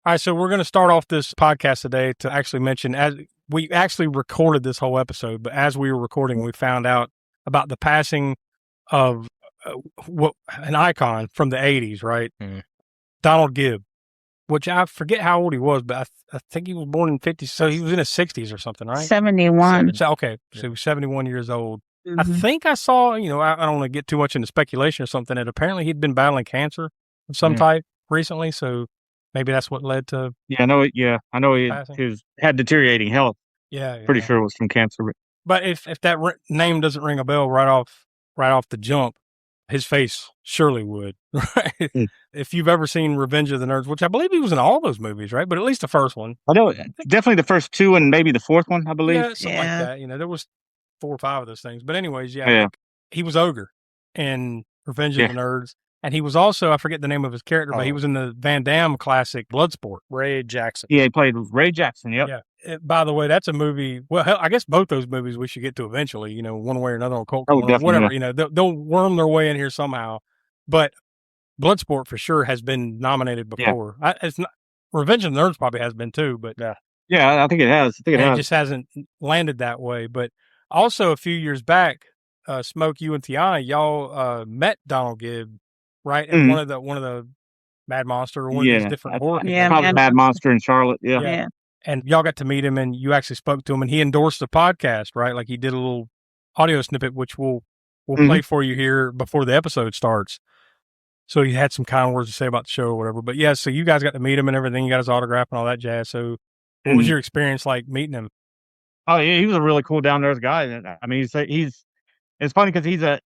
All right, so we're going to start off this podcast today to actually mention, as we actually recorded this whole episode, but as we were recording, we found out about the passing of an icon from the 80s, right? Mm-hmm. Donald Gibb, which I forget how old he was, but I think he was born in 50s, so he was in his 60s or something, right? 71. So he was 71 years old. Mm-hmm. I think I saw, I don't want to get too much into speculation or something, that apparently he'd been battling cancer of some type recently, so maybe that's what led to. I know he had deteriorating health. Pretty sure it was from cancer. But if that name doesn't ring a bell right off the jump, his face surely would. Right? If you've ever seen Revenge of the Nerds, which I believe he was in all those movies, right? But at least the first one. I know, definitely the first two and maybe the fourth one, I believe. Yeah, something like that. There was 4 or 5 of those things. But anyways, he was Ogre in Revenge of the Nerds. And he was also, I forget the name of his character, but he was in the Van Damme classic Bloodsport. Ray Jackson. Yeah, he played Ray Jackson, yep. Yeah. By the way, that's a movie, well, hell, I guess both those movies we should get to eventually, one way or another on Cult Corner, whatever, they'll worm their way in here somehow. But Bloodsport for sure has been nominated before. Yeah. It's not, Revenge of the Nerds probably has been too, but... Yeah, I think it has. It just hasn't landed that way. But also a few years back, Smoke, you and Tiana, y'all met Donald Gibb, right? And one of the Mad Monster or one of these different horror. Probably Mad Monster in Charlotte. Yeah. And y'all got to meet him, and you actually spoke to him, and he endorsed the podcast, right? Like he did a little audio snippet, which we'll play for you here before the episode starts. So he had some kind words to say about the show or whatever. But yeah, so you guys got to meet him and everything. You got his autograph and all that jazz. So what was your experience like meeting him? Oh yeah, he was a really cool down to earth guy. I mean, it's funny because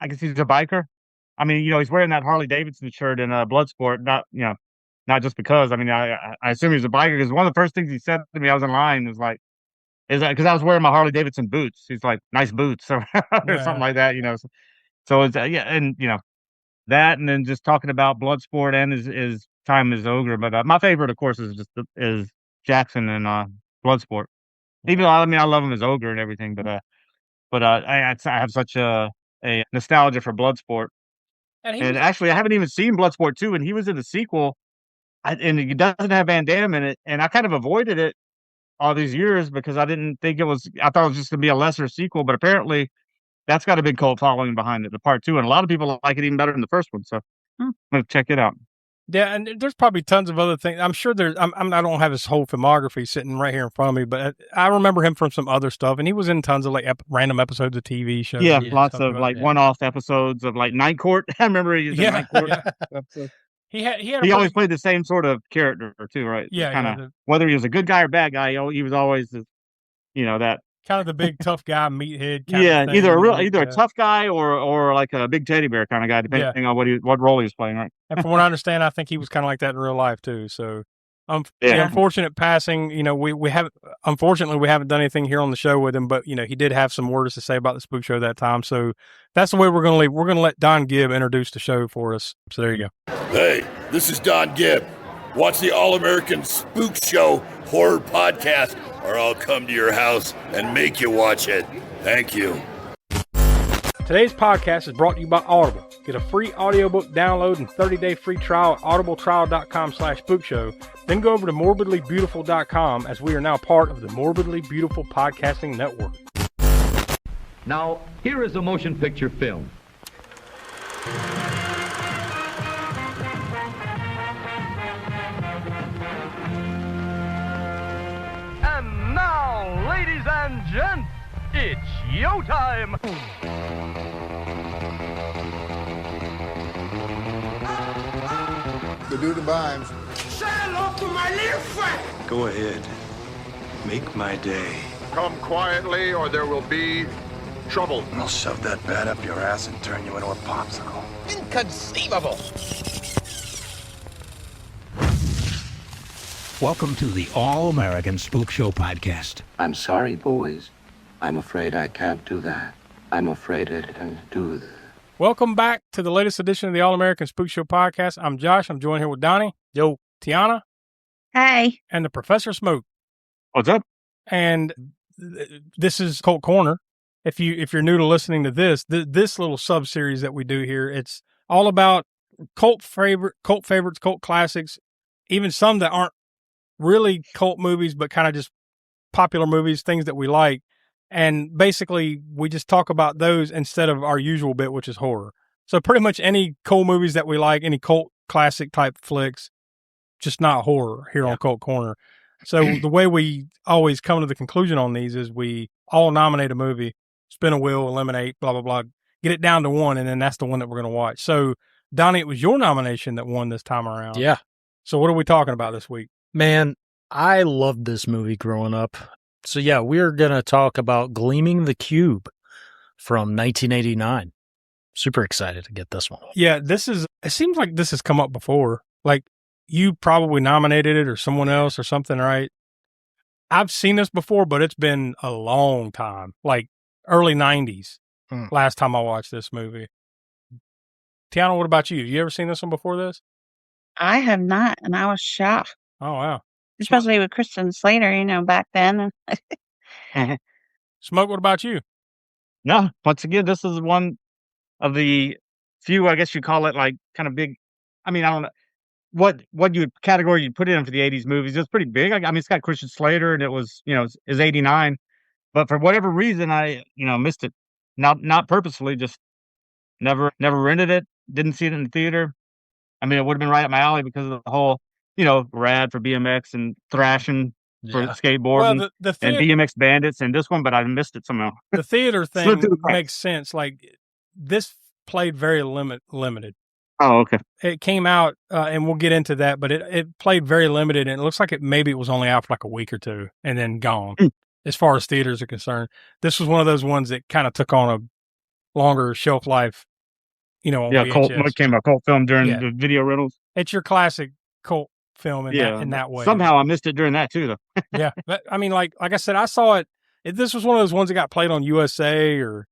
I guess he's a biker. I mean, he's wearing that Harley Davidson shirt in Bloodsport, not just because. I mean, I assume he's a biker because one of the first things he said to me, I was in line, was like, is that because I was wearing my Harley Davidson boots? He's like, nice boots or something like that, So it's and that, and then just talking about Bloodsport and his time as Ogre. But my favorite, of course, is Jackson and Bloodsport. Even though I love him as Ogre and everything, but I have such a nostalgia for Bloodsport. And actually, I haven't even seen Bloodsport 2, and he was in the sequel, and it doesn't have Van Damme in it, and I kind of avoided it all these years because I didn't think I thought it was just going to be a lesser sequel, but apparently that's got a big cult following behind it, the part 2, and a lot of people like it even better than the first one, so I'm going to check it out. Yeah, and there's probably tons of other things. I'm sure I don't have his whole filmography sitting right here in front of me, but I remember him from some other stuff, and he was in tons of like random episodes of TV shows. Yeah, lots of like one-off episodes of like Night Court. I remember he was in Night Court. He always played the same sort of character too, right? Yeah, whether he was a good guy or bad guy, he was always, that. Kind of the big tough guy, meathead. Either a tough guy or like a big teddy bear kind of guy, depending on what role he was playing, right? And from what I understand, I think he was kind of like that in real life too. So, the unfortunate passing. We haven't done anything here on the show with him, but he did have some words to say about the Spook Show that time. So that's the way we're going to leave. We're going to let Don Gibb introduce the show for us. So there you go. Hey, this is Don Gibb. Watch the All-American Spook Show horror podcast, or I'll come to your house and make you watch it. Thank you. Today's podcast is brought to you by Audible. Get a free audiobook download and 30-day free trial at audibletrial.com/spookshow. Then go over to morbidlybeautiful.com, as we are now part of the Morbidly Beautiful Podcasting Network. Now, here is a motion picture film. And now, ladies and gents, it's yo time. To do the bimes. Say hello to my little friend. Go ahead. Make my day. Come quietly or there will be trouble. I'll shove that bat up your ass and turn you into a popsicle. Inconceivable. Welcome to the All-American Spook Show podcast. I'm sorry, boys. I'm afraid I can't do that. I'm afraid I can't do that. Welcome back to the latest edition of the All-American Spook Show podcast. I'm Josh. I'm joined here with Donnie. Yo. Tiana. Hey. And the Professor Smoke. What's up? And this is Cult Corner. If you're new to listening to this little sub-series that we do here, it's all about cult favorites, cult classics, even some that aren't really cult movies, but kind of just popular movies, things that we like. And basically, we just talk about those instead of our usual bit, which is horror. So pretty much any cool movies that we like, any cult classic type flicks, just not horror here on Cult Corner. So the way we always come to the conclusion on these is we all nominate a movie, spin a wheel, eliminate, blah, blah, blah, get it down to one, and then that's the one that we're going to watch. So, Donnie, it was your nomination that won this time around. Yeah. So what are we talking about this week? Man, I loved this movie growing up. So yeah, we're going to talk about Gleaming the Cube from 1989. Super excited to get this one. Yeah, it seems like this has come up before. Like, you probably nominated it or someone else or something, right? I've seen this before, but it's been a long time, like early 90s, last time I watched this movie. Tiana, what about you? You ever seen this one before this? I have not, and I was shocked. Oh, wow. Especially with Christian Slater, back then. Smoke, what about you? No, once again, this is one of the few, I guess you call it, like, kind of big. I mean, I don't know what category you'd put it in for the 80s movies. It's pretty big. I mean, it's got Christian Slater, and it was, is 89. But for whatever reason, I, missed it. Not purposefully, just never rented it. Didn't see it in the theater. I mean, it would have been right up my alley because of the whole, rad for BMX and thrashing for skateboarding, well, and BMX bandits and this one, but I missed it somehow. The theater thing makes sense. Like, this played very limited. Oh, okay. It came out, and we'll get into that, but it played very limited, and it looks like maybe it was only out for like a week or two and then gone. As far as theaters are concerned, this was one of those ones that kind of took on a longer shelf life. On VHS. It came a cult film during the video rentals. It's your classic cult film in that way. Somehow I missed it during that too, though. Yeah, but I mean, like I said, I saw it. This was one of those ones that got played on USA or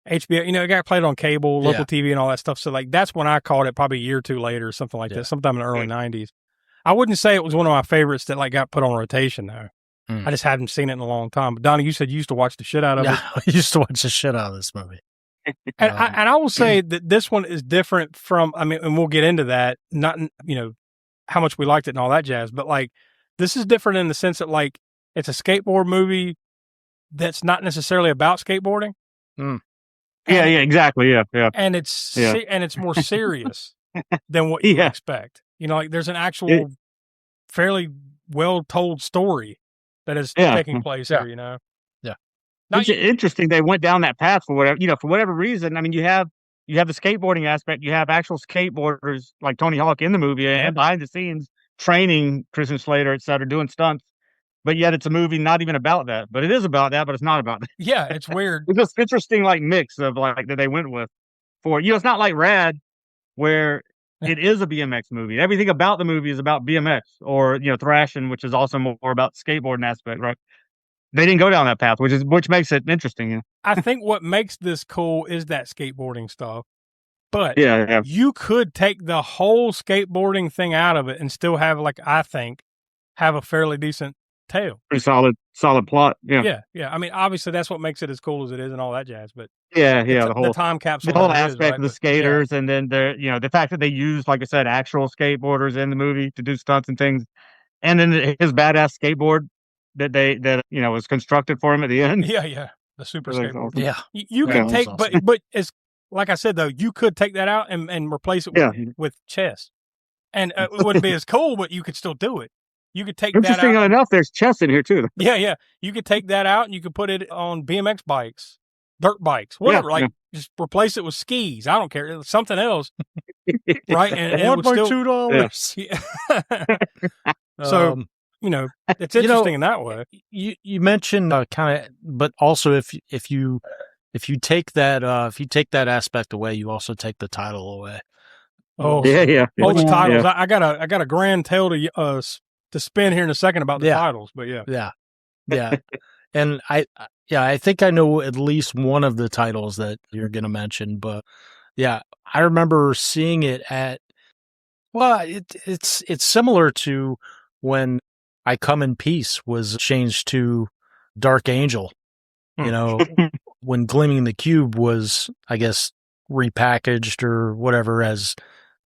HBO. It got played on cable, local TV, and all that stuff. So like that's when I caught it, probably a year or two later, or something like that, sometime in the early '90s. I wouldn't say it was one of my favorites that like got put on rotation though. I just hadn't seen it in a long time. But Donnie, you said you used to watch the shit out of it. I used to watch the shit out of this movie. And I will say that this one is different from, and we'll get into that, not, how much we liked it and all that jazz, but like, this is different in the sense that like, it's a skateboard movie that's not necessarily about skateboarding. Yeah, exactly. Yeah. And it's more serious than what you expect. Like there's an actual fairly well told story that is taking place here, Yeah. It's interesting they went down that path for whatever reason. I mean, you have the skateboarding aspect. You have actual skateboarders like Tony Hawk in the movie and behind the scenes training Christian Slater, et cetera, doing stunts. But yet it's a movie not even about that. But it is about that, but it's not about that. Yeah, it's weird. It's just interesting like mix of like that they went with for it's not like Rad where it is a BMX movie. Everything about the movie is about BMX or thrashing, which is also more about the skateboarding aspect, right? They didn't go down that path, which makes it interesting. I think what makes this cool is that skateboarding stuff. But you could take the whole skateboarding thing out of it and still have, like, I think, have a fairly decent tale. Pretty solid plot. Yeah. I mean, obviously that's what makes it as cool as it is and all that jazz. But the time capsule, the whole aspect of the skaters, and then the fact that they use, like I said, actual skateboarders in the movie to do stunts and things, and then his badass skateboard that was constructed for him at the end. Yeah, the super skateboard. Awesome. Yeah, you can take, awesome. but it's like I said though, you could take that out and replace it with chess, and it wouldn't be as cool, but you could still do it. You could take that out. Interesting enough, there's chess in here too. Yeah. You could take that out and you could put it on BMX bikes, dirt bikes, whatever. Just replace it with skis. I don't care, something else, right? And $1.2. Yeah. So. It's interesting in that way. You mentioned kind of, but also if you take that aspect away, you also take the title away. Oh yeah. The titles. I got a grand tale to spin here in a second about the titles, but yeah. And I think I know at least one of the titles that you're going to mention, but I remember seeing it at. Well, it's similar to when I Come in Peace was changed to Dark Angel, when Gleaming the Cube was, I guess, repackaged or whatever as,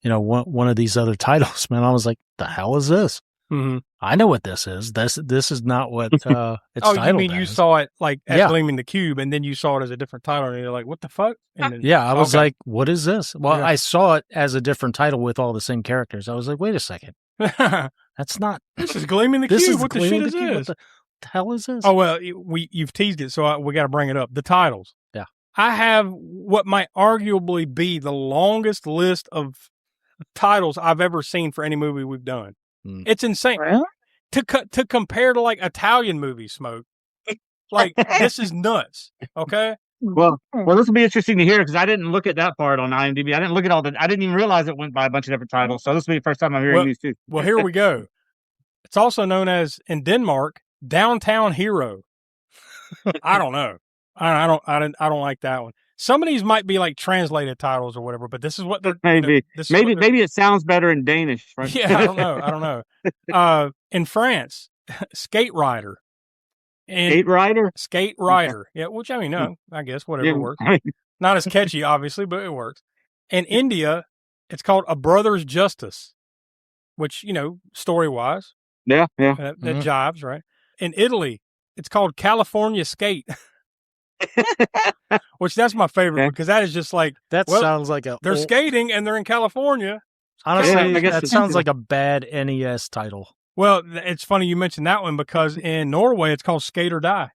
one of these other titles, man. I was like, the hell is this? Mm-hmm. I know what this is. This is not what it's Oh, titled you mean as. you saw it like as Yeah. Gleaming the Cube, and then you saw it as a different title, and you're like, "What the fuck?" And then, Yeah, I was okay. like, what is this? Well, Yeah. I saw it as a different title with all the same characters. I was like, wait a second. That's not... This is Gleaming the This Cube. is What the Gleaming shit is the Cube. this? What the hell is this? Oh, well, you've teased it, so we got to bring it up. The titles. Yeah. I have what might arguably be the longest list of titles I've ever seen for any movie we've done. It's insane. Really? To compare to like Italian movies, Smoke. Like, this is nuts. Okay? Well, this will be interesting to hear because I didn't look at that part on IMDb. I didn't look at I didn't even realize it went by a bunch of different titles. So this will be the first time I'm hearing these two. Well, here we go. It's also known as, in Denmark, Downtown Hero. I don't know. I don't like that one. Some of these might be like translated titles or whatever, but this is what they're Maybe it sounds better in Danish. Right? Yeah, I don't know. In France, Skate Rider. Skate Rider? Skate Rider. Yeah, which I mean, no, I guess whatever works. Not as catchy, obviously, but it works. In India, it's called A Brother's Justice, which, story wise. Yeah. That jives, right? In Italy, it's called California Skate. Which that's my favorite because that is just like sounds like they're skating and they're in California. Honestly, that sounds like a bad NES title. Well, it's funny you mentioned that one because in Norway it's called Skate or Die.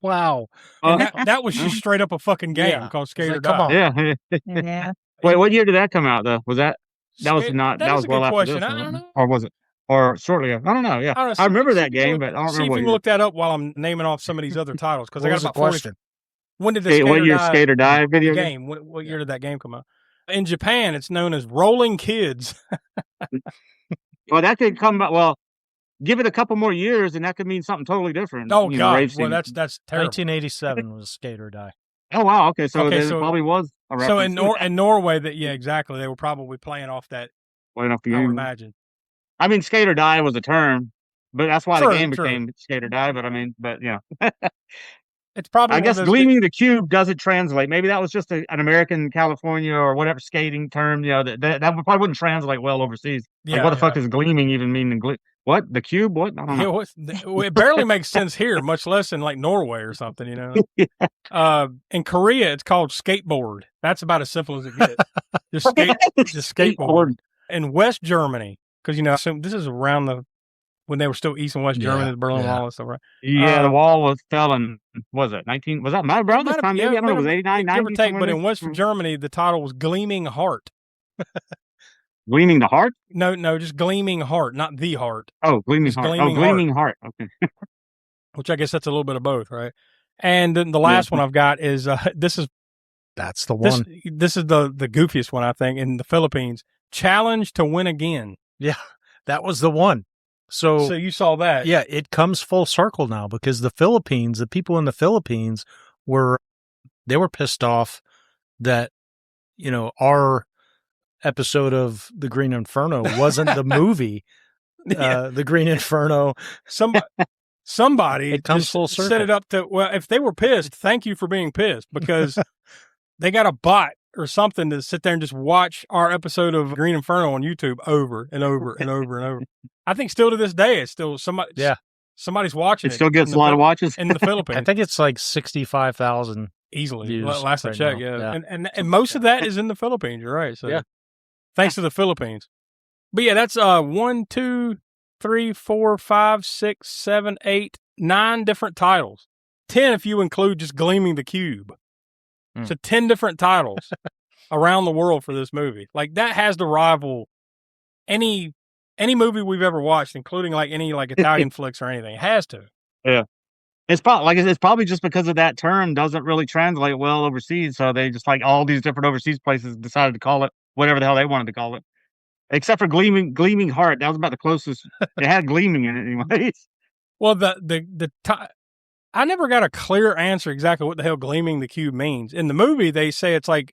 Wow, and that was just straight up a fucking game called Skate or Die. Come on. Yeah. Wait, what year did that come out though? Was that was That was is a well good after question. this, I don't know. or was it? Or shortly after? I don't know. Yeah, I remember that game, but I don't see remember if what you year. can look that up while I'm naming off some of these other titles because I got about 40. Question. When did the What year Skate or Die video game? What year did that game come out? In Japan, it's known as Rolling Kids. Well, that could come out. Well, give it a couple more years, and that could mean something totally different. Oh God! Well, that's terrible. 1987 was Skate or Die. Oh wow! Okay, so it probably was a reference. So in Norway, exactly. They were probably playing off that. Playing off the I would game. imagine. I mean, Skate or Die was a term, but that's why the game True. became Skate or Die. But yeah. It's probably. I guess Gleaming the Cube doesn't translate. Maybe that was just an American California or whatever skating term. That probably wouldn't translate well overseas. Like, what the fuck does gleaming even mean? What the cube? What? I don't know. It barely makes sense here, much less in like Norway or something. In Korea, it's called skateboard. That's about as simple as it gets. Just skateboard. In West Germany, because this is around when they were still East and West Germany, the Berlin Wall and stuff, right? Yeah, the wall fell in, was it 19? Was that around this time? Maybe, I don't know, it was 89, 90? Give or take, but in West Germany, the title was Gleaming Heart. Gleaming the Heart? No, just Gleaming Heart, not the Heart. Oh, Gleaming Heart. Gleaming Heart. Okay. Which I guess that's a little bit of both, right? And then the last one I've got is, that's the one. This is the goofiest one, I think, in the Philippines. Challenge to Win Again. Yeah, that was the one. So you saw that. Yeah, it comes full circle now because the people in the Philippines were pissed off that, our episode of The Green Inferno wasn't the movie, The Green Inferno. Somebody it comes full circle. Set it up to, well, if they were pissed, thank you for being pissed because they got a bot or something to sit there and just watch our episode of Green Inferno on YouTube over and over and over and over. I think still to this day, it's still somebody's watching it. It still gets a lot of watches in the Philippines. I think it's like 65,000 easily. views Last I right checked, now. yeah. And most of that is in the Philippines. You're right. So thanks to the Philippines. But yeah, that's 1, 2, 3, 4, 5, 6, 7, 8, 9 different titles. 10 if you include just Gleaming the Cube. So 10 different titles around the world for this movie. Like that has to rival any movie we've ever watched, including like any like Italian flicks or anything. It has to. Yeah. It's probably just because of that term doesn't really translate well overseas. So they just like all these different overseas places decided to call it whatever the hell they wanted to call it. Except for Gleaming Heart. That was about the closest. It had gleaming in it anyways. Well, I never got a clear answer exactly what the hell Gleaming the Cube means. In the movie, they say it's like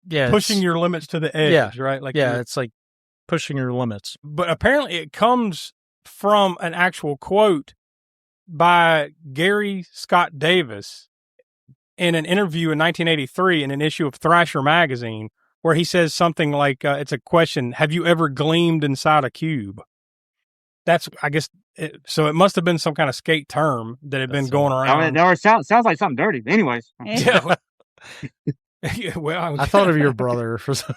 pushing your limits to the edge, right? Like it's like pushing your limits. But apparently it comes from an actual quote by Gary Scott Davis in an interview in 1983 in an issue of Thrasher magazine, where he says something like, it's a question, have you ever gleamed inside a cube? That's, I guess, so it must have been some kind of skate term that had been going around. I mean, or sounds like something dirty. Anyways. Yeah. Well, I thought of your brother for some.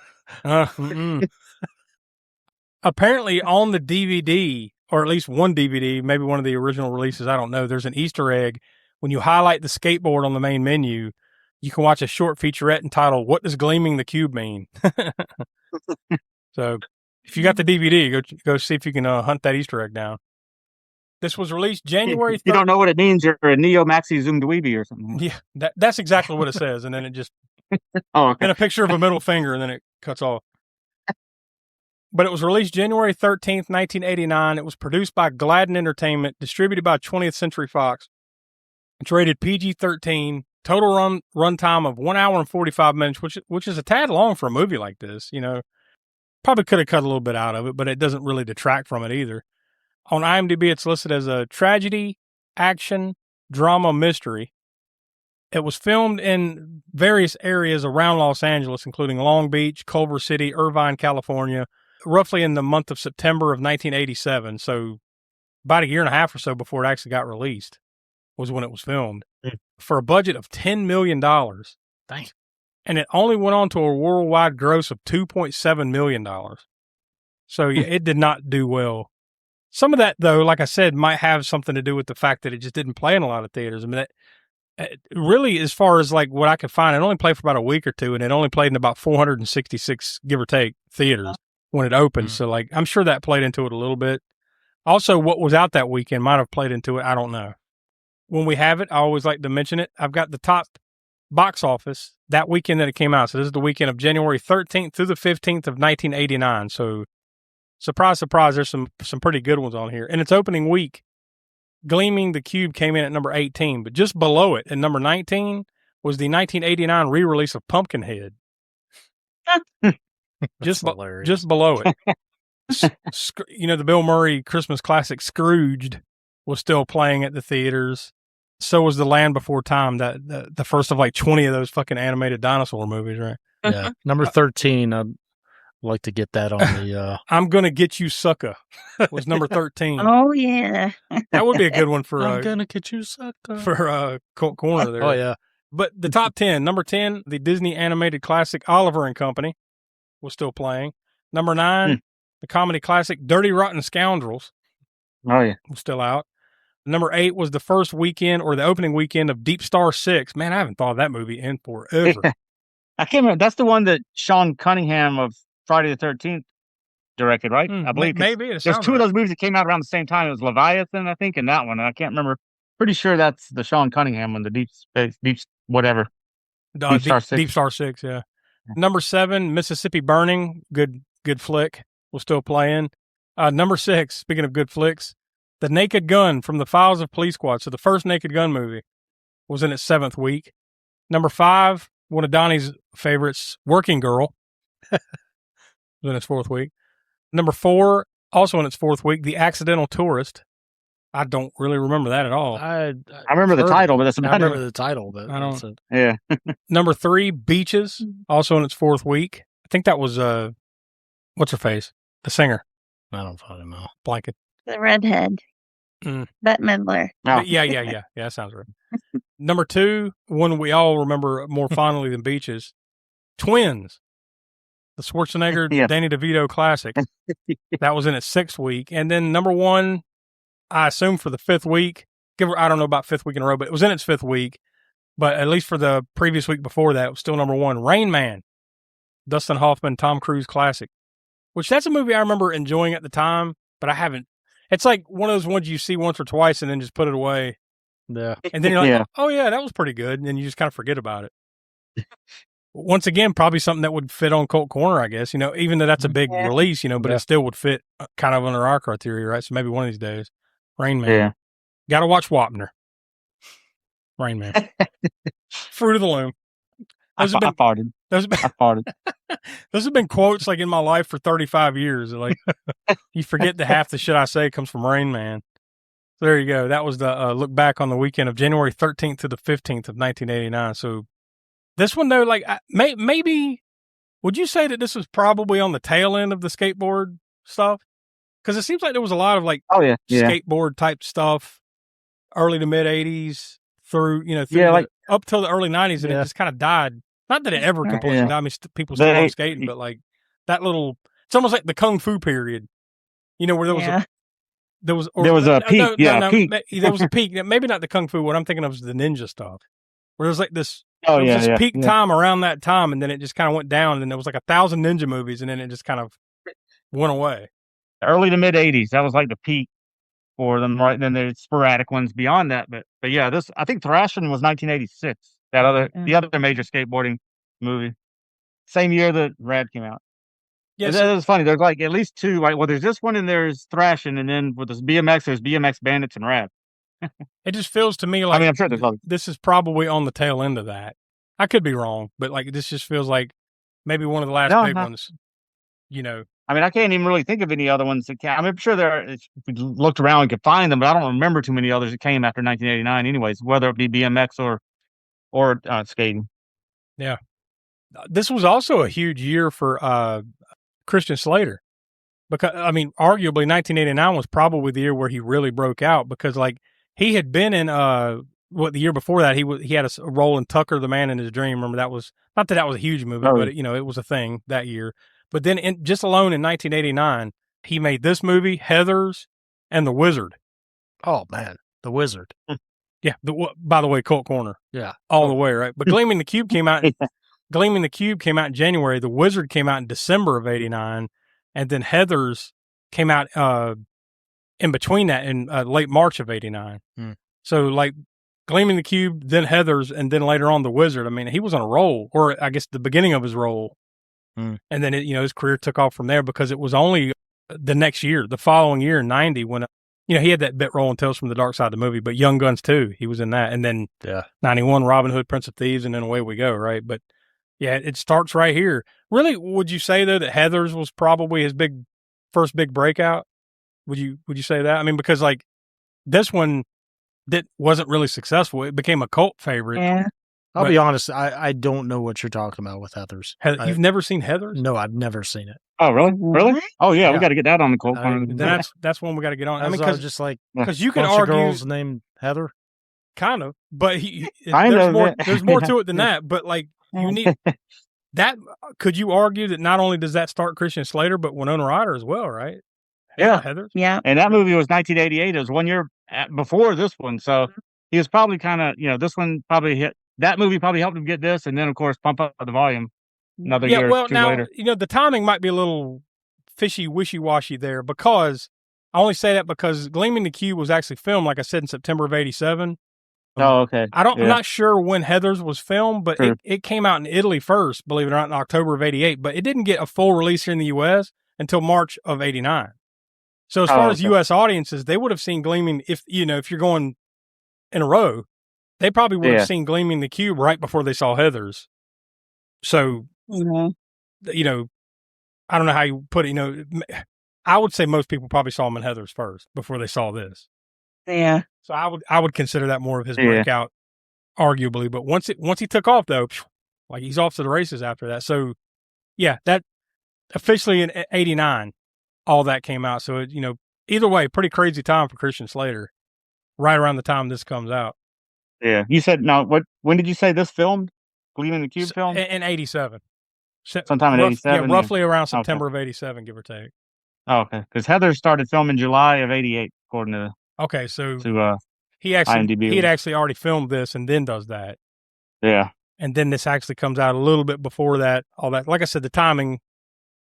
Apparently on the DVD, or at least one DVD, maybe one of the original releases, I don't know, there's an Easter egg. When you highlight the skateboard on the main menu, you can watch a short featurette entitled, "What Does Gleaming the Cube Mean?" So if you got the DVD, go see if you can hunt that Easter egg down. This was released January 3rd. If you don't know what it means, you're a Neo Maxi Zoom Dweeby or something. Yeah, that's exactly what it says. And then it just, okay. And a picture of a middle finger, and then it cuts off. But it was released January 13th, 1989. It was produced by Gladden Entertainment, distributed by 20th Century Fox. It's rated PG-13. Total run time of 1 hour and 45 minutes, which is a tad long for a movie like this. Probably could have cut a little bit out of it, but it doesn't really detract from it either. On IMDb, it's listed as a tragedy, action, drama, mystery. It was filmed in various areas around Los Angeles, including Long Beach, Culver City, Irvine, California, roughly in the month of September of 1987. So about a year and a half or so before it actually got released was when it was filmed, for a budget of $10 million. Thanks. And it only went on to a worldwide gross of $2.7 million. So it did not do well. Some of that, though, like I said, might have something to do with the fact that it just didn't play in a lot of theaters. I mean, really, as far as like what I could find, it only played for about a week or two, and it only played in about 466, give or take, theaters when it opened. So, like, I'm sure that played into it a little bit. Also, what was out that weekend might have played into it. I don't know. When we have it, I always like to mention it. I've got the top box office that weekend that it came out. So this is the weekend of January 13th through the 15th of 1989. So surprise, surprise, there's some pretty good ones on here. And its opening week, Gleaming the Cube came in at number 18, but just below it, at number 19, was the 1989 re-release of Pumpkinhead. just below it. The Bill Murray Christmas classic Scrooged was still playing at the theaters. So was The Land Before Time, that the first of like 20 of those fucking animated dinosaur movies, right? Yeah. Number 13, I'd like to get that on the... I'm Gonna Get You, Sucker was number 13. Oh, yeah. That would be a good one for... I'm gonna get you, sucker. For Colt Corner there. Oh, yeah. But the top 10, number 10, the Disney animated classic Oliver and Company was still playing. Number 9, the comedy classic Dirty Rotten Scoundrels. Oh, yeah. Was still out. Number 8 was the first weekend, or the opening weekend, of Deep Star 6. Man, I haven't thought of that movie in forever. I can't remember. That's the one that Sean Cunningham of Friday the 13th directed, right? I believe. Maybe. There's two of those movies that came out around the same time. It was Leviathan, I think, and that one. And I can't remember. Pretty sure that's the Sean Cunningham one, the Deep whatever. Deep Star 6, yeah. Number 7, Mississippi Burning. Good flick. Was still playing. Number 6, speaking of good flicks, The Naked Gun from the Files of Police Squad. So the first Naked Gun movie was in its 7th week. Number 5, one of Donnie's favorites, Working Girl, was in its 4th week. Number 4, also in its 4th week, The Accidental Tourist. I don't really remember that at all. I remember the title, but that's about it. I remember the title, but I don't. Yeah. Number 3, Beaches, also in its 4th week. I think that was what's her face, the singer. I don't fucking know. Blanket. The redhead. Bette Midler. Oh. Yeah. That sounds right. Number 2, one we all remember more fondly than Beaches, Twins, the Schwarzenegger Danny DeVito classic. That was in its 6th week. And then number 1, I assume for the 5th week, I don't know about 5th week in a row, but it was in its 5th week. But at least for the previous week before that, it was still number 1, Rain Man, Dustin Hoffman, Tom Cruise classic, which that's a movie I remember enjoying at the time, but I haven't. It's like one of those ones you see once or twice and then just put it away. Yeah. And then you're like, oh, yeah, that was pretty good. And then you just kind of forget about it. Once again, probably something that would fit on Colt Corner, I guess, even though that's a big release, but it still would fit kind of under our criteria, right? So maybe one of these days, Rain Man. Yeah. Got to watch Wapner. Rain Man. Fruit of the Loom. I farted. Those have been quotes like in my life for 35 years. Like you forget that half the shit I say comes from Rain Man. So there you go. That was the look back on the weekend of January 13th to the 15th of 1989. So this one though, like maybe would you say that this was probably on the tail end of the skateboard stuff? because it seems like there was a lot of like skateboard type stuff, early to mid '80s through up till the early '90s, and it just kind of died. Not that it ever completely died. I mean, people still love skating, but like that little, it's almost like the Kung Fu period, where there was a peak. Peak. There was a peak. Maybe not the Kung Fu. What I'm thinking of is the ninja stuff, where there was like this. Peak time around that time, and then it just kind of went down, and then there was like 1,000 ninja movies, and then it just kind of went away. Early to mid '80s, that was like the peak for them, right? And then there's sporadic ones beyond that, but yeah, I think Thrashing was 1986. The other major skateboarding movie, same year that Rad came out. Yes, it was funny. There's like at least two. Like, well, there's this one, and there's Thrashing, and then with this BMX, there's BMX Bandits and Rad. It just feels to me like I'm sure there's others. This is probably on the tail end of that. I could be wrong, but like this just feels like maybe one of the last big ones. I can't even really think of any other ones that I'm sure if we looked around, we could find them, but I don't remember too many others that came after 1989. Anyways, whether it be BMX or skating. Yeah, this was also a huge year for Christian Slater, because arguably 1989 was probably the year where he really broke out, because like he had been in the year before that he had a role in Tucker, the Man in His Dream. Remember, that was not that was a huge movie, but it was a thing that year. But then just alone in 1989, he made this movie, Heathers, and The Wizard. Oh man, The Wizard. Yeah. By the way, Cult Corner. Yeah, all the way, right? But Gleaming the Cube came out. Gleaming the Cube came out in January. The Wizard came out in December of '89, and then Heathers came out in between that in late March of '89. So like Gleaming the Cube, then Heathers, and then later on The Wizard. He was on a roll, or I guess the beginning of his roll. And then his career took off from there, because it was only the next year, the following year, 90, when he had that bit role in Tales from the Dark Side of the movie, but Young Guns 2, he was in that, and then 91, Robin Hood, Prince of Thieves, and then away we go, right? But yeah, it starts right here. Really, would you say though that Heathers was probably his first big breakout? Would you say that? Because like this one that wasn't really successful, it became a cult favorite. Yeah. I'll be honest, I don't know what you're talking about with Heathers. You've never seen Heathers? No, I've never seen it. Oh, really? Really? Oh, yeah. We got to get that on the Cult Corner. That's one we got to get on. Because just like because you can argue girls named Heather, kind of, but there's more to it than that. But like you need that. Could you argue that not only does that start Christian Slater, but Winona Ryder as well, right? Yeah, Heathers. Yeah, and that movie was 1988. It was 1 year before this one, so he was probably kind of this one probably hit. That movie probably helped him get this, and then, of course, pump up the volume another year or two later. The timing might be a little fishy, wishy-washy there, because I only say that because Gleaming the Cube was actually filmed, like I said, in September of '87. Oh, okay. I'm not sure when Heathers was filmed, but it came out in Italy first, believe it or not, in October of '88. But it didn't get a full release here in the U.S. until March of '89. So as far as U.S. audiences, they would have seen Gleaming, if you're going in a row, they probably would have seen Gleaming the Cube right before they saw Heathers. So, I don't know how you put it. I would say most people probably saw him in Heathers first before they saw this. Yeah. So I would consider that more of his breakout, arguably. But once he took off, though, like he's off to the races after that. So, yeah, that officially in '89, all that came out. So, either way, pretty crazy time for Christian Slater, right around the time this comes out. Yeah, you said when did you say this filmed? Gleaming the Cube filmed in '87. Sometime in '87. Yeah, roughly around September of '87, give or take. Oh, okay. Because Heather started filming July of '88, according to he had actually already filmed this and then does that. Yeah, and then this actually comes out a little bit before that. All that, like I said, the timing,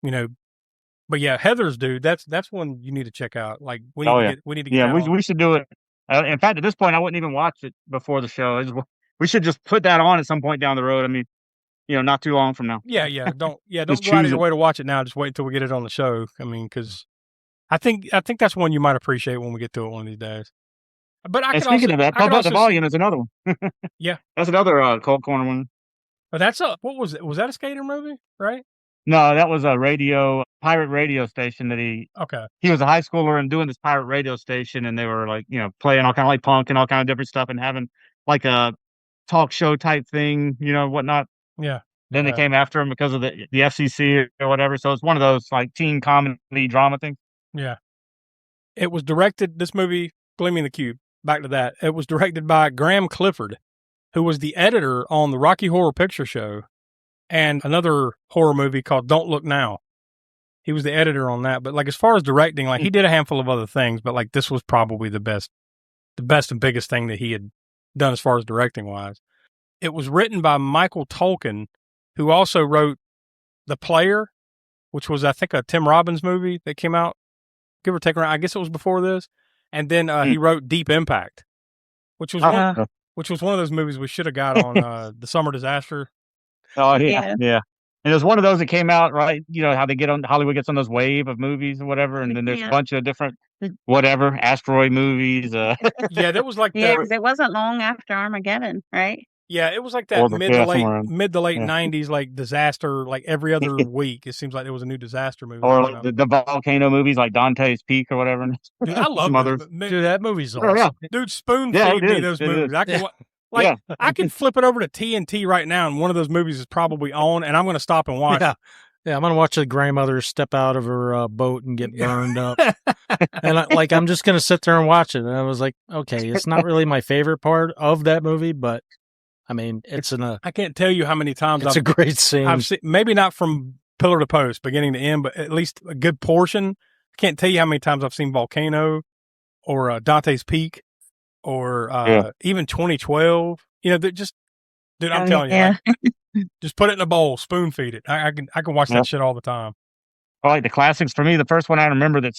But yeah, Heathers, dude, that's one you need to check out. Like we need to get we should do it. In fact, at this point, I wouldn't even watch it before the show. We should just put that on at some point down the road. Not too long from now. Yeah. Don't go out of your way to watch it now. Just wait until we get it on the show. Because I think that's one you might appreciate when we get to it one of these days. But speaking of that, Pump Up the Volume is another one. Yeah, that's another Cult Corner one. But that's what was it? Was that a skater movie? Right? No, that was a pirate radio station that he was a high schooler and doing this pirate radio station, and they were like, playing all kind of like punk and all kind of different stuff and having like a talk show type thing, whatnot. Yeah. Then they came after him because of the FCC or whatever. So it's one of those like teen comedy drama things. Yeah. It was directed, this movie, Gleaming the Cube, back to that. It was directed by Graham Clifford, who was the editor on the Rocky Horror Picture Show and another horror movie called Don't Look Now. He was the editor on that. But like as far as directing, like he did a handful of other things, but like this was probably the best and biggest thing that he had done as far as directing wise. It was written by Michael Tolkien, who also wrote The Player, which was, I think, a Tim Robbins movie that came out, give or take around, I guess it was before this. And then he wrote Deep Impact, which was one of those movies we should have got on The Summer Disaster. Oh, yeah. And it was one of those that came out, right? You know, how they get on, Hollywood gets on those wave of movies or whatever. And then there's a bunch of different, whatever, asteroid movies. Yeah, that was like that. Yeah, because it wasn't long after Armageddon, right? Yeah, it was like that mid to late 90s, like disaster, like every other week. It seems like there was a new disaster movie. Or like the volcano movies like Dante's Peak or whatever. Dude, I love those. Dude, that movie's awesome. Yeah. Dude, spoon feed me those movies. I can flip it over to TNT right now, and one of those movies is probably on, and I'm going to stop and watch it. Yeah, I'm going to watch a grandmother step out of her boat and get burned up. And I'm just going to sit there and watch it. And I was like, okay, it's not really my favorite part of that movie, but I mean, I can't tell you how many times it's a great scene. I've seen, maybe not from pillar to post, beginning to end, but at least a good portion. I can't tell you how many times I've seen Volcano or Dante's Peak or even 2012. You know, dude, I'm telling you, just put it in a bowl, spoon feed it. I can watch that shit all the time. Well, like the classics for me, the first one I remember that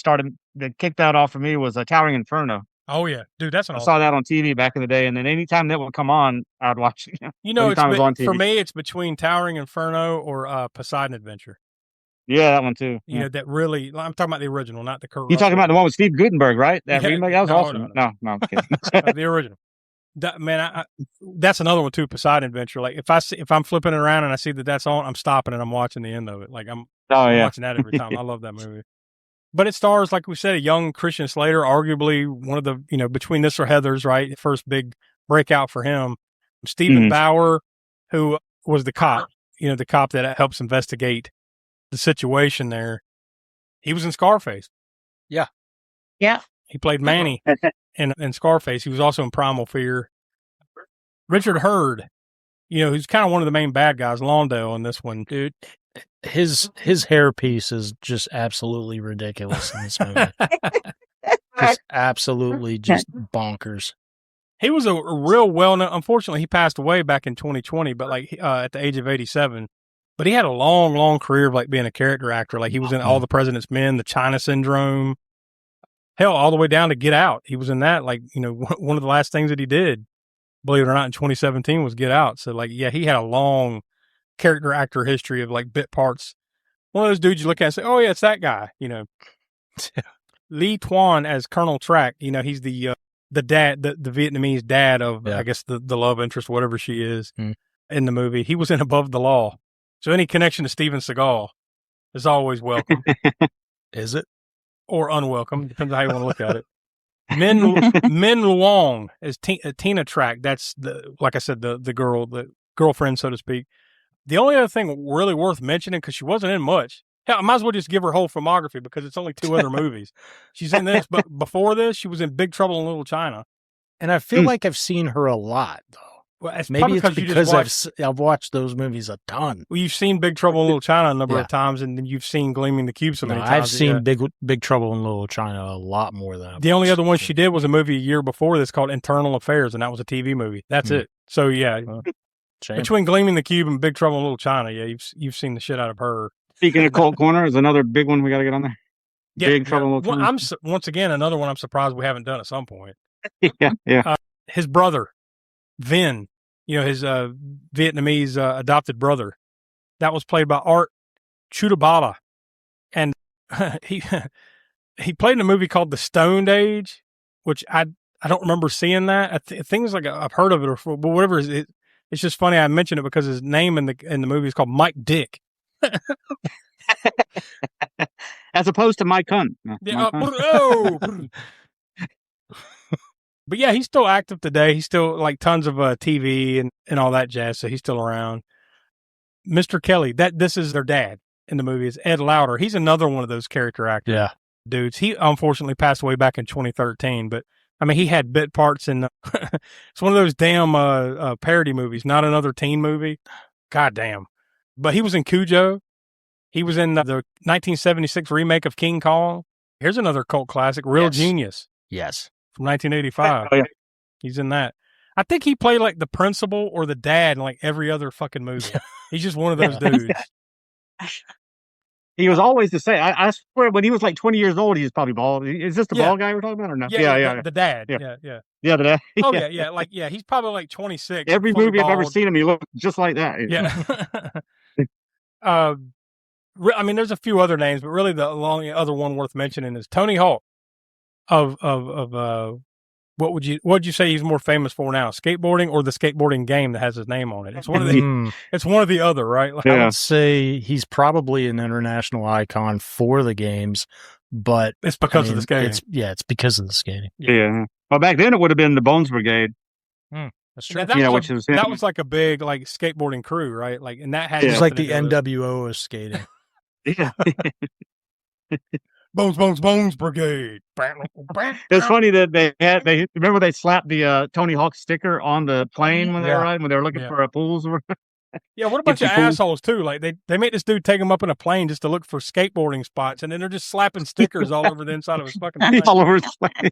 kicked that off for me was Towering Inferno. Oh yeah, dude, that's I saw that on TV back in the day, and then anytime that would come on, I'd watch it. You know, for me, it's between Towering Inferno or Poseidon Adventure. Yeah, that one too. You know, that really, I'm talking about the original, not the Kurt You're talking about the one with Steve Guttenberg, right? That remake, that was awesome. No, I'm kidding. The original. That's another one too, Poseidon Adventure. Like if I'm flipping it around and I see that's on, I'm stopping and I'm watching the end of it. Like I'm watching that every time. I love that movie. But it stars, like we said, a young Christian Slater, arguably one of the, between this or Heathers, right? First big breakout for him. Stephen Bauer, who was the cop, the cop that helps investigate the situation there. He was in Scarface. Yeah. He played Manny in Scarface. He was also in Primal Fear. Richard Hurd, who's kind of one of the main bad guys, Lawndale in this one. Dude, his hairpiece is just absolutely ridiculous in this movie. Just absolutely just bonkers. He was a real well-known, unfortunately, he passed away back in 2020, but at the age of 87. But he had a long, long career of being a character actor. Like he was in All the President's Men, The China Syndrome, hell, all the way down to Get Out. He was in that. One of the last things that he did, believe it or not, in 2017 was Get Out. So he had a long character actor history of bit parts. One of those dudes you look at and say, oh yeah, it's that guy. Lee Tuan as Colonel Track. He's the dad, the Vietnamese dad of I guess the love interest, whatever she is in the movie. He was in Above the Law. So any connection to Steven Seagal is always welcome. Is it? Or unwelcome, depends on how you want to look at it. Min Luong as Tina Track. That's like I said, the girlfriend, so to speak. The only other thing really worth mentioning, because she wasn't in much. Hell, I might as well just give her whole filmography because it's only 2 other movies. She's in this, but before this, she was in Big Trouble in Little China. And I feel like I've seen her a lot, though. Well, maybe it's because I've watched those movies a ton. Well, you've seen Big Trouble in Little China a number of times, and then you've seen Gleaming the Cube so many times. I've seen Big Trouble in Little China a lot more than the only other one she did was a movie a year before this called Internal Affairs, and that was a TV movie. That's it. So between Gleaming the Cube and Big Trouble in Little China, you've seen the shit out of her. Speaking of Cult Corner, is another big one we got to get on there. Big Trouble in Little China. Once again, another one I'm surprised we haven't done at some point. Yeah. His brother, Vin. His Vietnamese adopted brother. That was played by Art Chudabala. And he played in a movie called The Stoned Age, which I don't remember seeing that. Things like I've heard of it, but whatever. It's just funny I mentioned it because his name in the movie is called Mike Dick. As opposed to Mike Hunt. But yeah, he's still active today. He's still tons of TV and all that jazz. So he's still around. Mr. Kelly, this is their dad in the movie, is Ed Lauder. He's another one of those character actors. Yeah. dudes. He unfortunately passed away back in 2013, but I mean, he had bit parts in. It's one of those damn parody movies, not another teen movie. God damn. But he was in Cujo. He was in the 1976 remake of King Kong. Here's another cult classic, Real Genius. Yes. From 1985. Oh, yeah. He's in that. I think he played like the principal or the dad in like every other fucking movie. He's just one of those dudes. He was always the same. I swear, when he was like 20 years old, he was probably bald. Is this the bald guy we're talking about or no? Yeah. The dad. Yeah. Yeah, the dad. Oh, yeah. Like, yeah, he's probably like 26. Every movie I've ever seen him, he looked just like that. Yeah. I mean, there's a few other names, but really the only other one worth mentioning is Tony Hawk of what'd you say he's more famous for now? Skateboarding or the skateboarding game that has his name on it? It's one of the it's one or the other, right? Like, I would say he's probably an international icon for the games, but it's because of the skating. It's because of the skating. Yeah. Well, back then it would have been the Bones Brigade. That's true. That was like a big like skateboarding crew, right? Like, and that had it's like the NWO of skating. Yeah. Bones Brigade. It's funny that they remember they slapped the Tony Hawk sticker on the plane when they were riding, when they were looking for pools. Yeah, what a bunch of assholes too. Like they made this dude take him up in a plane just to look for skateboarding spots, and then they're just slapping stickers all over the inside of his fucking plane. All over his plane.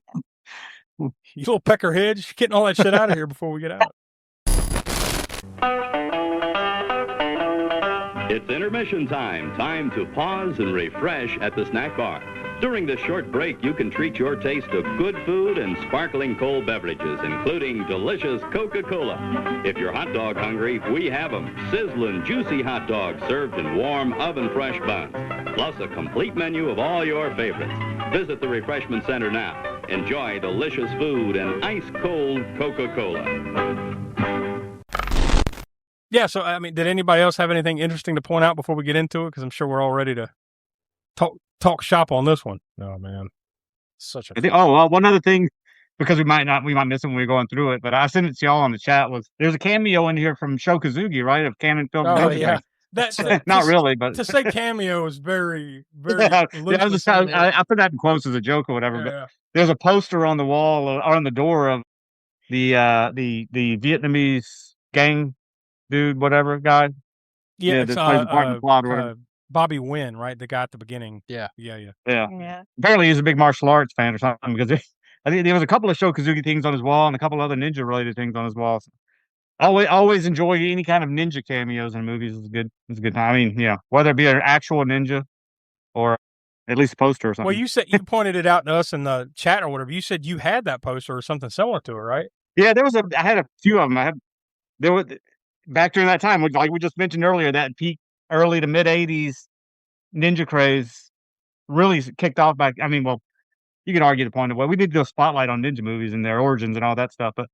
You little peckerhead, you're getting all that shit out of here before we get out. It's intermission time. Time to pause and refresh at the snack bar. During this short break, you can treat your taste of good food and sparkling cold beverages, including delicious Coca-Cola. If you're hot dog hungry, we have them. Sizzling, juicy hot dogs served in warm, oven-fresh buns. Plus a complete menu of all your favorites. Visit the refreshment center now. Enjoy delicious food and ice-cold Coca-Cola. Yeah, so, I mean, did anybody else have anything interesting to point out before we get into it? Because I'm sure we're all ready to talk shop on this one. Oh, man. One other thing, because we might miss it when we're going through it, but I sent it to y'all on the chat, there's a cameo in here from Sho Kosugi, right, of Canon Film. Oh, yeah. Not really, but to say cameo is very, very. I put that in quotes as a joke or whatever. But there's a poster on the wall or on the door of the Vietnamese gang dude, whatever guy. Yeah, that plays the part in the plot or whatever. Bobby Wynn, right? The guy at the beginning. Yeah. Apparently, he's a big martial arts fan or something, because I think there was a couple of Sho Kosugi things on his wall and a couple other ninja related things on his wall. So always enjoy any kind of ninja cameos in movies. It's good. It's a good time. I mean, whether it be an actual ninja or at least a poster or something. Well, you pointed it out to us in the chat or whatever. You said you had that poster or something similar to it, right? Yeah, I had a few of them. There were back during that time, like we just mentioned earlier, that peak early to mid '80s ninja craze really kicked off back. I mean, well, you can argue the point of, well, we need to do a spotlight on ninja movies and their origins and all that stuff. But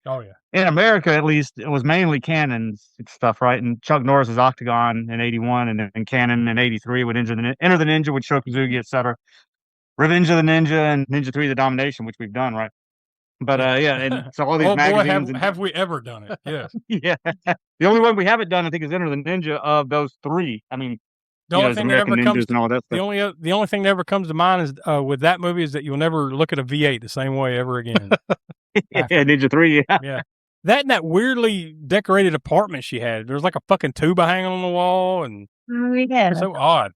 in America, at least, it was mainly Cannon's stuff, right? And Chuck Norris's Octagon in '81, and then Cannon in '83 with Enter the Ninja with Sho Kosugi, etc. Revenge of the Ninja and Ninja 3: The Domination, which we've done, right? But and so all these magazines. Have we ever done it? Yes. Yeah. The only one we haven't done, I think, is Enter the Ninja of those three. I mean, the only thing that ever comes and all that stuff. The only thing that ever comes to mind is with that movie is that you'll never look at a V8 the same way ever again. Ninja 3. Yeah. That and that weirdly decorated apartment she had. There was like a fucking tuba hanging on the wall, and so odd.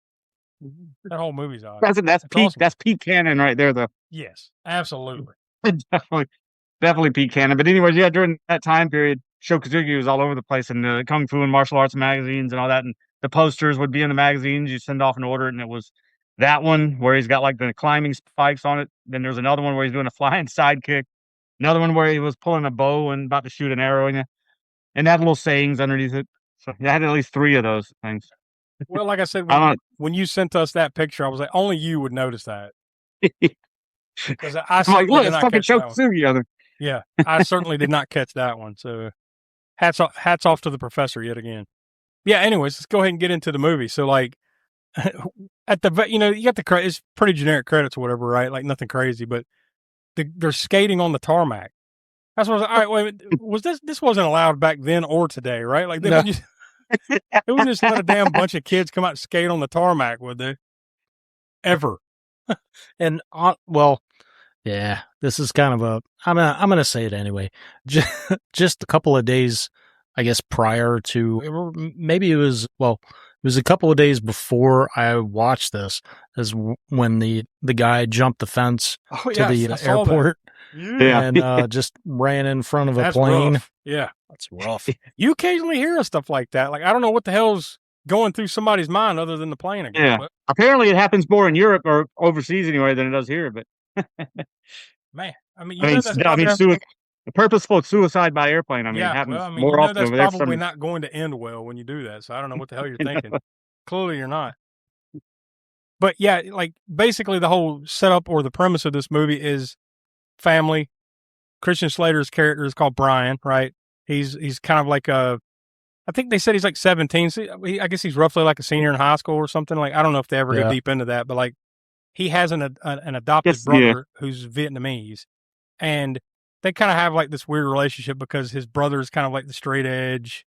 That whole movie's odd. That's peak. Awesome. That's peak Cannon right there, though. Yes, absolutely. Definitely peak Cannon. But anyways, during that time period, Sho Kosugi was all over the place in the kung fu and martial arts magazines and all that, and the posters would be in the magazines. You send off an order, and it was that one where he's got like the climbing spikes on it. Then there's another one where he's doing a flying sidekick. Another one where he was pulling a bow and about to shoot an arrow in you, and had little sayings underneath it. So I had at least 3 of those things. Well, like I said, when you sent us that picture, I was like, only you would notice that. Because I'm like, look, it's fucking Sho Kosugi. Yeah, I certainly did not catch that one. So hats off to the professor yet again. Yeah. Anyways, let's go ahead and get into the movie. So, like, at the you got the it's pretty generic credits or whatever, right? Like nothing crazy, but they're skating on the tarmac. That's what I was like, all right. Wait a minute, was this wasn't allowed back then or today, right? Like they wouldn't just let a damn bunch of kids come out and skate on the tarmac, would they? Ever? And yeah, this is kind of I'm gonna say it anyway. Just a couple of days, I guess, prior to, maybe it was a couple of days before I watched this, is when the guy jumped the fence to the airport. And just ran in front of a plane. Rough. Yeah, that's rough. You occasionally hear of stuff like that. Like, I don't know what the hell's going through somebody's mind other than the plane again. Yeah. But Apparently it happens more in Europe or overseas anyway than it does here. But man, purposeful suicide by airplane. It happens more often that's over there. probably not going to end well when you do that. So I don't know what the hell you're thinking. Clearly you're not. But yeah, like basically the whole setup or the premise of this movie is family. Christian Slater's character is called Brian, right? He's kind of like I think they said he's like 17. So I guess he's roughly like a senior in high school or something. Like, I don't know if they ever go deep into that, but like he has an adopted brother who's Vietnamese, and they kind of have like this weird relationship because his brother is kind of like the straight edge,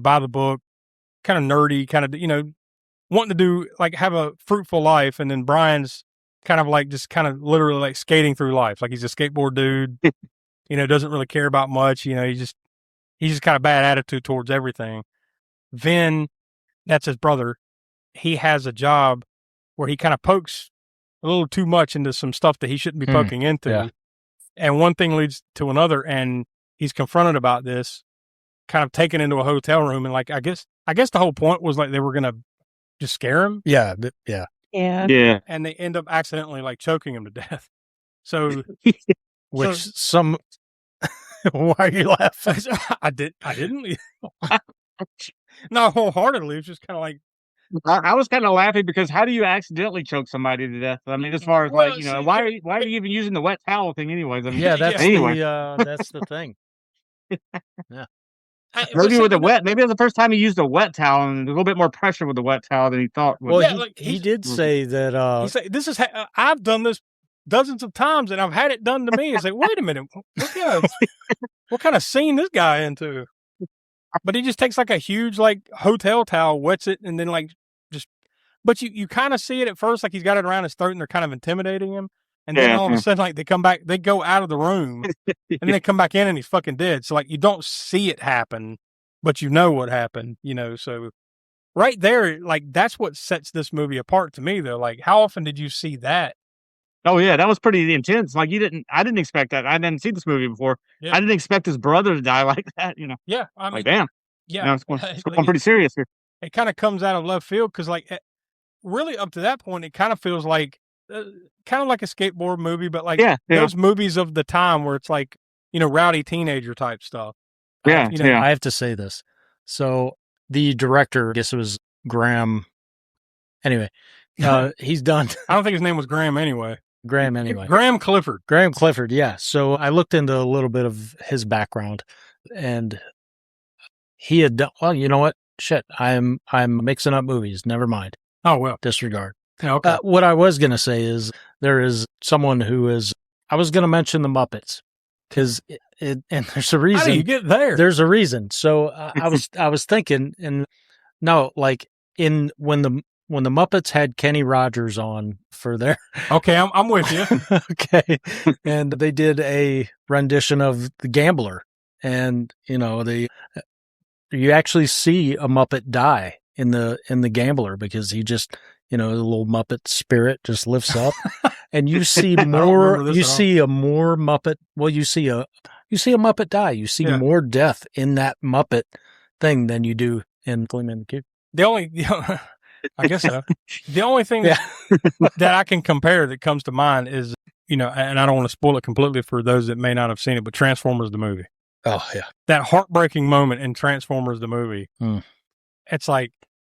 by the book, kind of nerdy, kind of, wanting to do like have a fruitful life. And then Brian's kind of like just kind of literally like skating through life. Like, he's a skateboard dude, doesn't really care about much. He's just kind of bad attitude towards everything. Vin, that's his brother. He has a job where he kind of pokes a little too much into some stuff that he shouldn't be poking into. Yeah. And one thing leads to another, and he's confronted about this, kind of taken into a hotel room. And like, I guess the whole point was like they were going to just scare him. Yeah. Yeah. And they end up accidentally like choking him to death. So, why are you laughing? I didn't. Not wholeheartedly. It's just kind of like, I was kind of laughing because how do you accidentally choke somebody to death? I mean, as far as why are you even using the wet towel thing anyways? I mean, that's anyway. that's the thing. Yeah. Maybe with maybe it was the first time he used a wet towel and a little bit more pressure with the wet towel than he thought. Well, he did say that. He said, "This is I've done this dozens of times and I've had it done to me." It's like, wait a minute, what kind of scene this guy into? But he just takes like a huge like hotel towel, wets it, and then like just. But you kind of see it at first, like he's got it around his throat, and they're kind of intimidating him. And then all of a sudden, like they come back, they go out of the room, and then they come back in, and he's fucking dead. So like you don't see it happen, but you know what happened, So right there, like that's what sets this movie apart to me, though. Like, how often did you see that? Oh yeah, that was pretty intense. Like I didn't expect that. I hadn't seen this movie before. Yeah. I didn't expect his brother to die like that. Yeah, I mean, like damn. Yeah, it's going pretty serious here. It kind of comes out of left field because, like, really up to that point, it kind of feels like kind of like a skateboard movie, but like those movies of the time where it's like rowdy teenager type stuff. Yeah, I have to say this. So the director, I guess it was Graham. Anyway, he's done. I don't think his name was Graham anyway. Graham anyway. Graham Clifford. Graham Clifford, yeah. So I looked into a little bit of his background, and he had done, well, you know what? Shit, I'm mixing up movies. Never mind. Oh, well. Disregard. Okay. What I was going to say is there is someone who is, I was going to mention the Muppets because and there's a reason. How do you get there? There's a reason. So I was thinking, and no, like when the Muppets had Kenny Rogers on for their. Okay, I'm with you. Okay. And they did a rendition of The Gambler, and you actually see a Muppet die in the Gambler because he just, the little Muppet spirit just lifts up, and you see more. You see a more Muppet. Well, you see a Muppet die. You see more death in that Muppet thing than you do in Gleaming the Cube. I guess so. The only thing that I can compare that comes to mind is, and I don't want to spoil it completely for those that may not have seen it, but Transformers the movie. Oh yeah, that heartbreaking moment in Transformers the movie. It's like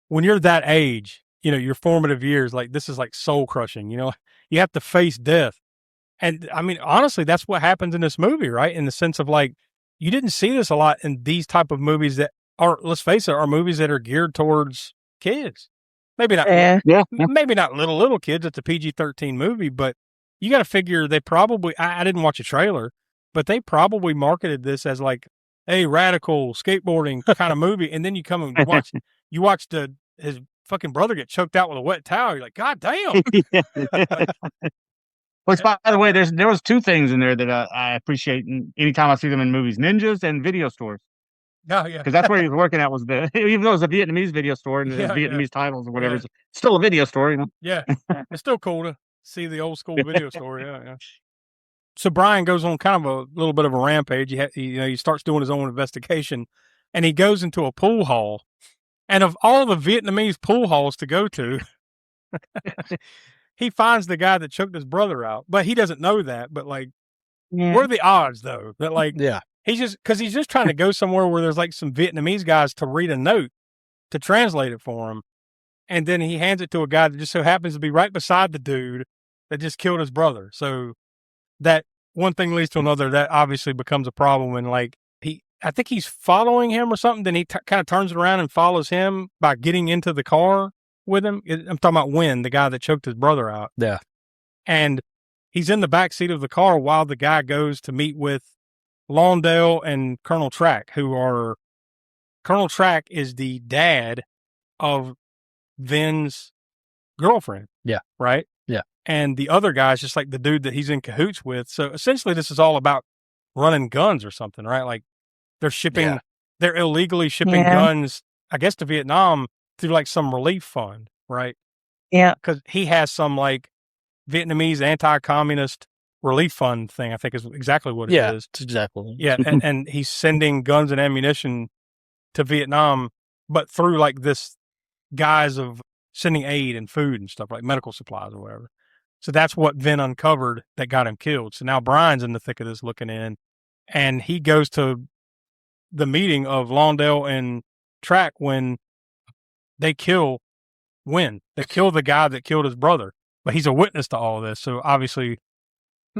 when you're that age, your formative years, like this is like soul crushing. You have to face death, and I mean honestly, that's what happens in this movie, right? In the sense of like you didn't see this a lot in these type of movies that are, let's face it, are movies that are geared towards kids. Maybe not. Maybe not little kids. It's a PG-13 movie, but you got to figure they probably. I didn't watch a trailer, but they probably marketed this as like a radical skateboarding kind of movie, and then you come and watch. You watch his fucking brother get choked out with a wet towel. You're like, God damn. Which, by the way, there was two things in there that I appreciate anytime I see them in movies: ninjas and video stores. Oh, yeah. Because that's where he was working at. Was even though it was a Vietnamese video store and the Vietnamese titles or whatever, it's still a video store, you know. Yeah, it's still cool to see the old school video store. Yeah. So Brian goes on kind of a little bit of a rampage. He starts doing his own investigation, and he goes into a pool hall. And of all the Vietnamese pool halls to go to, he finds the guy that choked his brother out. But he doesn't know that. But what are the odds, though, that he's just trying to go somewhere where there's like some Vietnamese guys to read a note to translate it for him. And then he hands it to a guy that just so happens to be right beside the dude that just killed his brother. So that one thing leads to another. That obviously becomes a problem. And I think he's following him or something. Then he kind of turns around and follows him by getting into the car with him. I'm talking about Wynn, the guy that choked his brother out. Yeah. And he's in the back seat of the car while the guy goes to meet with Lawndale and Colonel Track, Colonel Track is the dad of Vin's girlfriend. Yeah. Right? Yeah. And the other guy's just like the dude that he's in cahoots with. So essentially this is all about running guns or something, right? Like they're illegally shipping guns, I guess, to Vietnam through like some relief fund, right? Yeah. Because he has some like Vietnamese anti-communist relief fund thing, I think is exactly what it is. It's exactly. Yeah. and he's sending guns and ammunition to Vietnam, but through like this guise of sending aid and food and stuff, like medical supplies or whatever. So that's what Vin uncovered that got him killed. So now Brian's in the thick of this looking in, and he goes to the meeting of Lawndale and Track when they kill Wynn. They kill the guy that killed his brother, but he's a witness to all of this. So obviously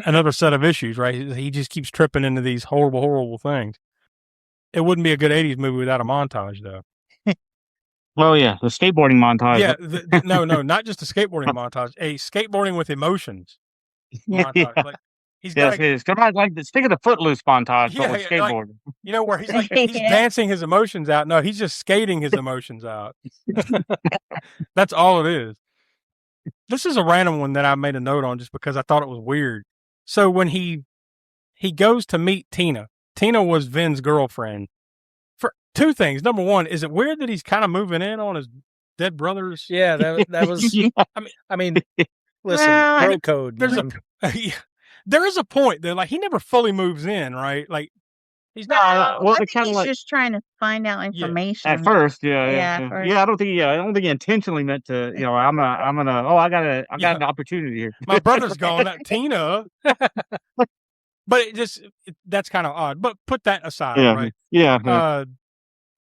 another set of issues, right? He just keeps tripping into these horrible, horrible things. It wouldn't be a good 80s movie without a montage, though. Well, yeah, the skateboarding montage. Yeah, no, not just a skateboarding montage, a skateboarding with emotions montage. Like, he's got it's kind of like the stick of the Footloose montage, but with skateboarding. Like, where he's dancing his emotions out. No, he's just skating his emotions out. That's all it is. This is a random one that I made a note on just because I thought it was weird. So when he goes to meet Tina was Vin's girlfriend. For two things. Number one, is it weird that he's kind of moving in on his dead brother's? Yeah, that was. I mean, listen, bro code. There is a point though. Like he never fully moves in, right? Like he's not. I think he's just trying to find out information at first. Yeah. I don't think he intentionally meant to. I got an opportunity here. My brother's gone. Tina. But that's kind of odd. But put that aside, right? Yeah.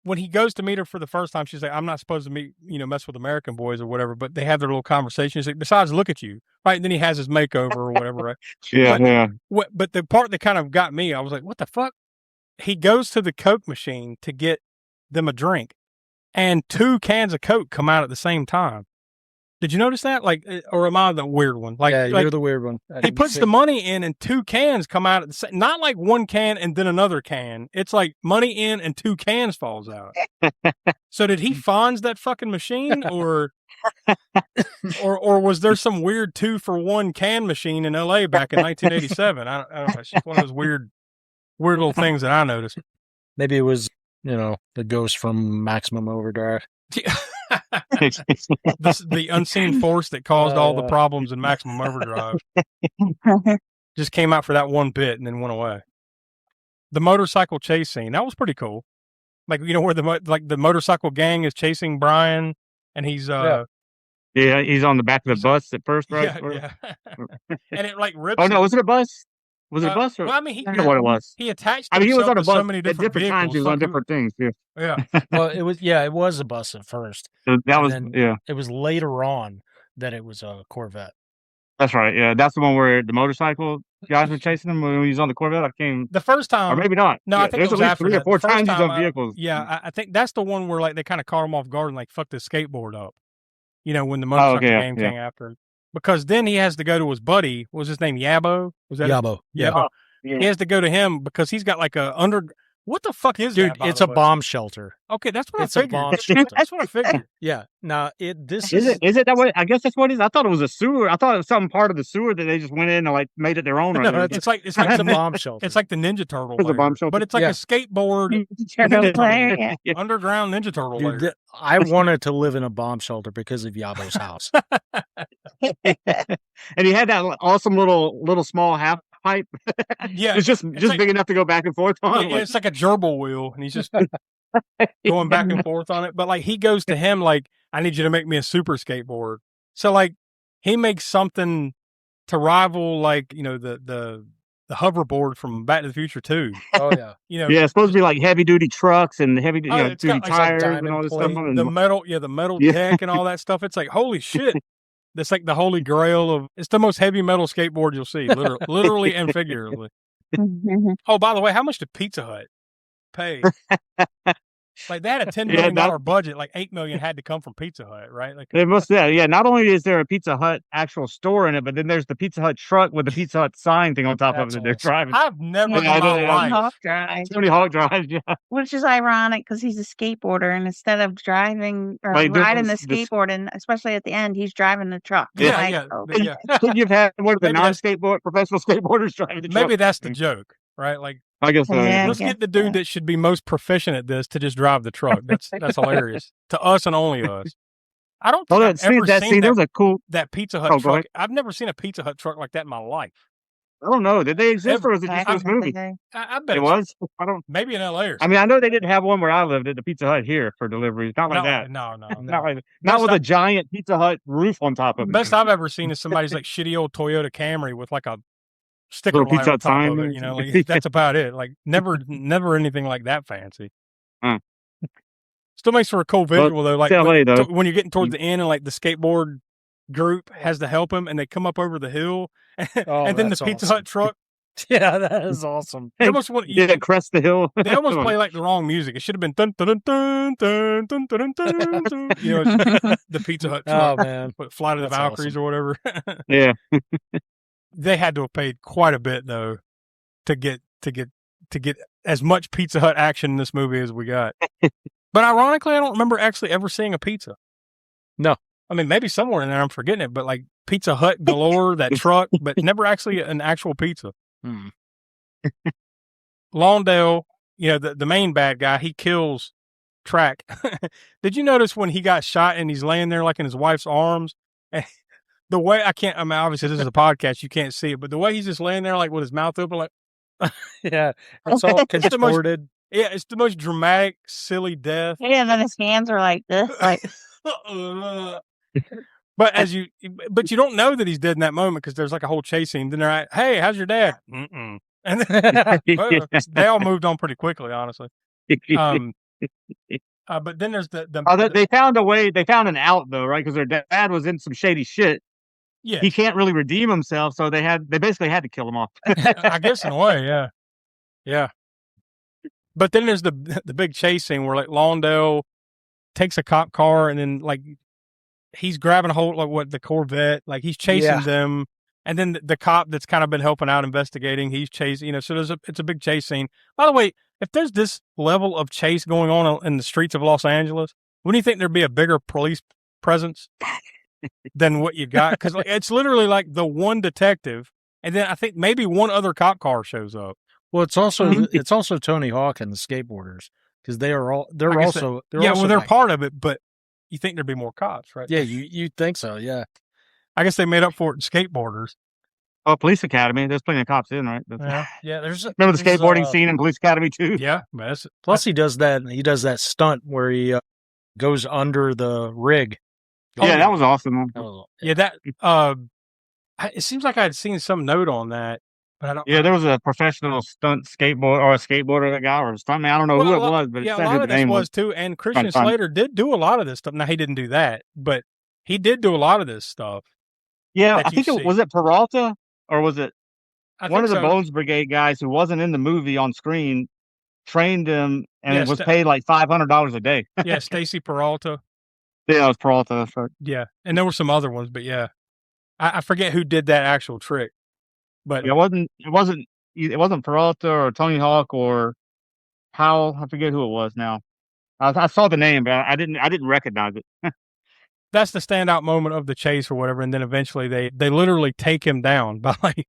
When he goes to meet her for the first time, she's like, I'm not supposed to mess with American boys or whatever, but they have their little conversation. He's like, besides, look at you. Right. And then he has his makeover or whatever, right? Yeah. But the part that kind of got me, I was like, what the fuck? He goes to the Coke machine to get them a drink, and 2 cans of Coke come out at the same time. Did you notice that? Like, or am I the weird one? Like, you're the weird one. He puts the money in, and 2 cans come out at the same. Not like 1 can and then another can. It's like money in and 2 cans falls out. So did he Fonz that fucking machine, or was there some weird 2-for-1 can machine in L.A. back in 1987? I don't know. It's just one of those weird little things that I noticed. Maybe it was, the ghost from Maximum Overdrive. The unseen force that caused all the problems in Maximum Overdrive just came out for that one bit and then went away. The motorcycle chase scene, that was pretty cool. Like, where the motorcycle gang is chasing Brian, and he's he's on the back of the bus at first, right? Yeah. And it like rips. Oh no, was it a bus? Was it a bus? Or, well, I mean, I don't know what it was. He attached. He was on a bus so many at different vehicles. times. He was on different things. Yeah. Well, it was a bus at first. It was later on that it was a Corvette. That's right. Yeah, that's the one where the motorcycle guys were chasing him when he was on the Corvette. The first time, or maybe not. No, I think it was at least after 3 or 4 times he's on vehicles. Yeah, I think that's the one where like they kind of caught him off guard and like fucked his skateboard up. When the motorcycle game came after him, because then he has to go to his buddy. What was his name? Yabo? Was that Yabo? Yabo. Yeah. He has to go to him because he's got like What the fuck is Dude, that? By it's the a way? bomb shelter. Okay, that's what It's I a figured. bomb shelter. That's what I figured. Yeah. Now this Is it that way? I guess that's what it is. I thought it was a sewer. I thought it was some part of the sewer that they just went in and like made it their own. Right No, there. It's like it's a the bomb shelter. It's like the Ninja Turtle It's a lair, bomb shelter. but it's like Yeah. a skateboard Turtle player, yeah. underground Ninja Turtle Dude, lair. I wanted to live in a bomb shelter because of Yabo's house. And he had that awesome little small half pipe. Yeah, it's just like, big enough to go back and forth on. Yeah, it's like a gerbil wheel, and he's just going back and forth on it. But like he goes to him like, I need you to make me a super skateboard. So like he makes something to rival like the hoverboard from Back to the Future 2. Oh yeah, Yeah, it's supposed to be like heavy duty trucks and heavy it's duty got, like, tires diamond and all this plate, stuff. on the it. metal Yeah. deck and all that stuff. It's like holy shit. That's like the holy grail of. It's the most heavy metal skateboard you'll see, literally and figuratively. Oh, by the way, how much did Pizza Hut pay? Like they had a $10 million budget. Like $8 million had to come from Pizza Hut, right? Like It must, yeah. Not only is there a Pizza Hut actual store in it, but then there's the Pizza Hut truck with the Pizza Hut sign thing on top of it that they're driving. I've never in Yeah, I know, my yeah. life. Hawk drive, Tony Hawk drives, yeah. which is ironic because he's a skateboarder, and instead of driving or Like, riding the this- skateboard, and especially at the end, he's driving the truck. Yeah, Like, yeah, oh, yeah. Could you've had one of the Maybe that's- professional skateboarders driving the truck? Maybe that's the joke, right? Like I guess so. Yeah. Yeah. let's guess get the dude that should be most proficient at this to just drive the truck. That's hilarious to us and only us. I don't think Oh, I've ever that seen scene. There that, was a cool. that Pizza Hut Oh, go truck. ahead. I've never seen a Pizza Hut truck like that in my life. I don't know. Did they exist or was it just back this in the movie? day. I bet It was. I don't. maybe in LA or I mean, I know they didn't have one where I lived at the Pizza Hut here for deliveries. Not like that. No. Not with a giant Pizza Hut roof on top of it. Best I've ever seen is somebody's like shitty old Toyota Camry with like a sticker Little line Pizza on Hut top sign of there. it. Like that's about it. Like never anything like that fancy. Hmm. Still makes for a cool visual though. Like it's LA though. when you're getting towards the end and like the skateboard group has to help him and they come up over the hill and then the that's Pizza awesome. Hut truck. Yeah, that is awesome. They almost want Yeah, crest the hill. they almost play like the wrong music. It should have been dun dun dun dun dun dun dun dun. Dun. It's the Pizza Hut truck. Oh man, But Flight of the That's Valkyries awesome. or whatever. Yeah. They had to have paid quite a bit though to get as much Pizza Hut action in this movie as we got. But ironically, I don't remember actually ever seeing a pizza. No. I mean, maybe somewhere in there I'm forgetting it, but like Pizza Hut galore, that truck, but never actually an actual pizza. Hmm. Lawndale, the main bad guy, he kills Track. Did you notice when he got shot and he's laying there like in his wife's arms? The way obviously this is a podcast, you can't see it, but the way he's just laying there like with his mouth open, like, yeah, it's all contorted. yeah, it's the most dramatic, silly death. Yeah, and then his hands are like this, like But but you don't know that he's dead in that moment because there's like a whole chase scene. Then they're like, "Hey, how's your dad?" Mm-mm. And then, they all moved on pretty quickly, honestly. But then there's they found a way. They found an out though, right? Because their dad was in some shady shit. Yeah, he can't really redeem himself, so they basically had to kill him off. I guess in a way, yeah. But then there's the big chase scene where like Lawndale takes a cop car and then like he's grabbing a hold like the Corvette, like he's chasing them, and then the cop that's kind of been helping out investigating, he's chasing. So it's a big chase scene. By the way, if there's this level of chase going on in the streets of Los Angeles, wouldn't you think there'd be a bigger police presence than what you got? Because it's literally like the one detective, and then I think maybe one other cop car shows up. Well, it's also Tony Hawk and the skateboarders because they're also they're part of it, but you think there'd be more cops, right? Yeah, you think so? Yeah, I guess they made up for it in skateboarders. Oh, Police Academy. There's plenty of cops in, right? Yeah. Remember the skateboarding scene in Police Academy too? Yeah, plus he does that stunt where he goes under the rig. Yeah, that was awesome. It seems like I'd seen some note on that, but I don't. Yeah, there was a professional stunt skateboarder guy or a stuntman. I don't know who it was, but a lot of this was too. And Christian Slater did do a lot of this stuff. Now he didn't do that, but he did do a lot of this stuff. Yeah, I think was it Peralta or was it one of the Bones Brigade guys who wasn't in the movie on screen trained him and was paid like $500 a day. Yeah, Stacy Peralta. Yeah, it was Peralta. That's right. Yeah, and there were some other ones, but yeah, I forget who did that actual trick. But it wasn't Peralta or Tony Hawk or Powell. I forget who it was now. I saw the name, but I didn't recognize it. That's the standout moment of the chase or whatever. And then eventually they literally take him down by like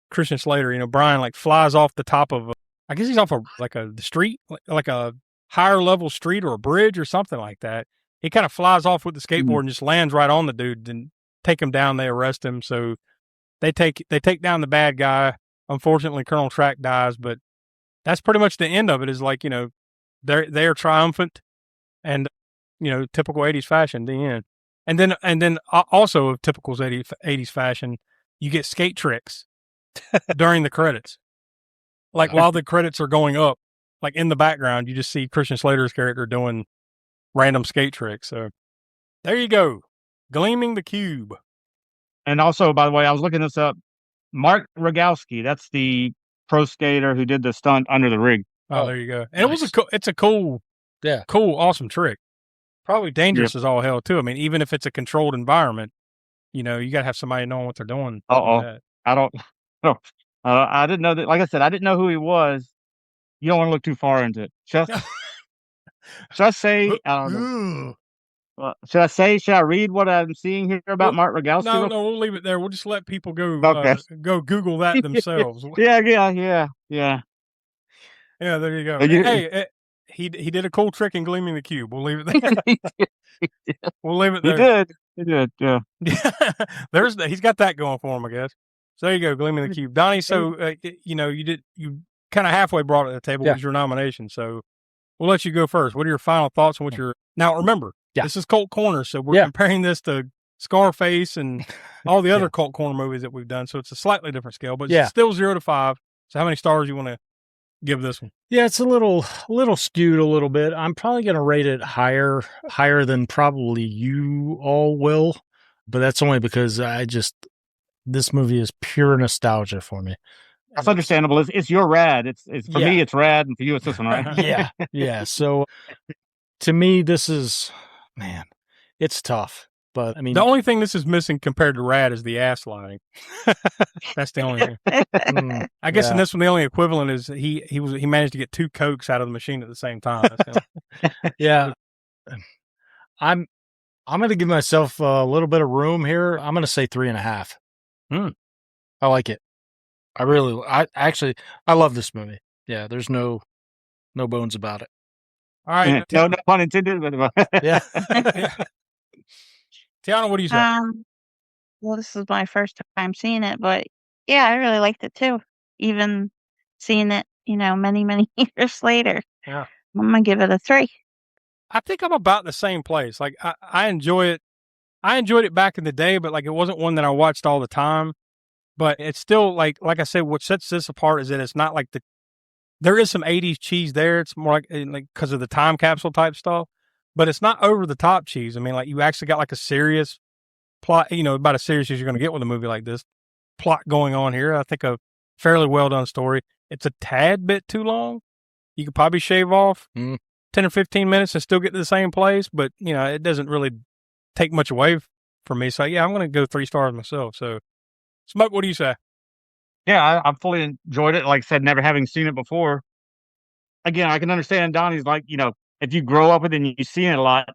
Christian Slater. You know, Brian like flies off the top of, I guess he's off the street, like a higher level street or a bridge or something like that. He kind of flies off with the skateboard and just lands right on the dude and take him down. They arrest him. So they take down the bad guy. Unfortunately, Colonel Track dies, but that's pretty much the end of it. Is like, you know, they are triumphant and, you know, typical 80s fashion, the end. And then also of typical 80s fashion, you get skate tricks during the credits. Like while the credits are going up, like in the background, you just see Christian Slater's character doing random skate tricks. So there you go. Gleaming the Cube. And also, by the way, I was looking this up. Mark Rogowski, that's the pro skater who did the stunt under the rig. Oh, there you go. And nice. It's a cool, awesome trick. Probably dangerous as all hell too. I mean, even if it's a controlled environment, you know, you got to have somebody knowing what they're doing. I didn't know that. Like I said, I didn't know who he was. You don't want to look too far into it. Should I say? I don't know. Should I read what I'm seeing here about Mark Rogowski? No, we'll leave it there. We'll just let people go go Google that themselves. Yeah. Yeah, there you go. Hey, he did a cool trick in Gleaming the Cube. We'll leave it there. We'll leave it there. He did, yeah. He's got that going for him, I guess. So there you go, Gleaming the Cube. Donnie, so, you know, you kind of halfway brought it to the table. What was your nomination? So we'll let you go first. What are your final thoughts on what now remember, this is Cult Corner, so we're comparing this to Scarface and all the other Cult Corner movies that we've done. So it's a slightly different scale, but it's still 0 to 5. So how many stars you want to give this one? Yeah, it's a little skewed a little bit. I'm probably going to rate it higher than probably you all will, but that's only because this movie is pure nostalgia for me. That's understandable. It's your rad. It's for me, it's rad, and for you, it's this one, right? Yeah. So to me, this is, man, it's tough. But I mean, the only thing this is missing compared to Rad is the ass lining. That's the only thing. I guess in this one, the only equivalent is he managed to get 2 Cokes out of the machine at the same time. Yeah. I'm going to give myself a little bit of room here. I'm going to say 3.5. I like it. I love this movie. Yeah. There's no bones about it. All right. No pun intended. Yeah. Tiana, what do you say? Well, this is my first time seeing it, but yeah, I really liked it too. Even seeing it, you know, many, many years later. Yeah. I'm going to give it a 3. I think I'm about the same place. Like I enjoy it. I enjoyed it back in the day, but like it wasn't one that I watched all the time. But it's still like I said, what sets this apart is that it's not like there is some 80s cheese there. It's more like because of the time capsule type stuff. But it's not over the top cheese. I mean, like you actually got like a serious plot, you know, about as serious as you're going to get with a movie like this. Plot going on here. I think a fairly well done story. It's a tad bit too long. You could probably shave off 10 or 15 minutes and still get to the same place. But, you know, it doesn't really take much away from me. So, yeah, I'm going to go 3 stars myself. So, Smoke, what do you say? Yeah, I fully enjoyed it. Like I said, never having seen it before. Again, I can understand Donnie's like, you know, if you grow up with it and you see it a lot,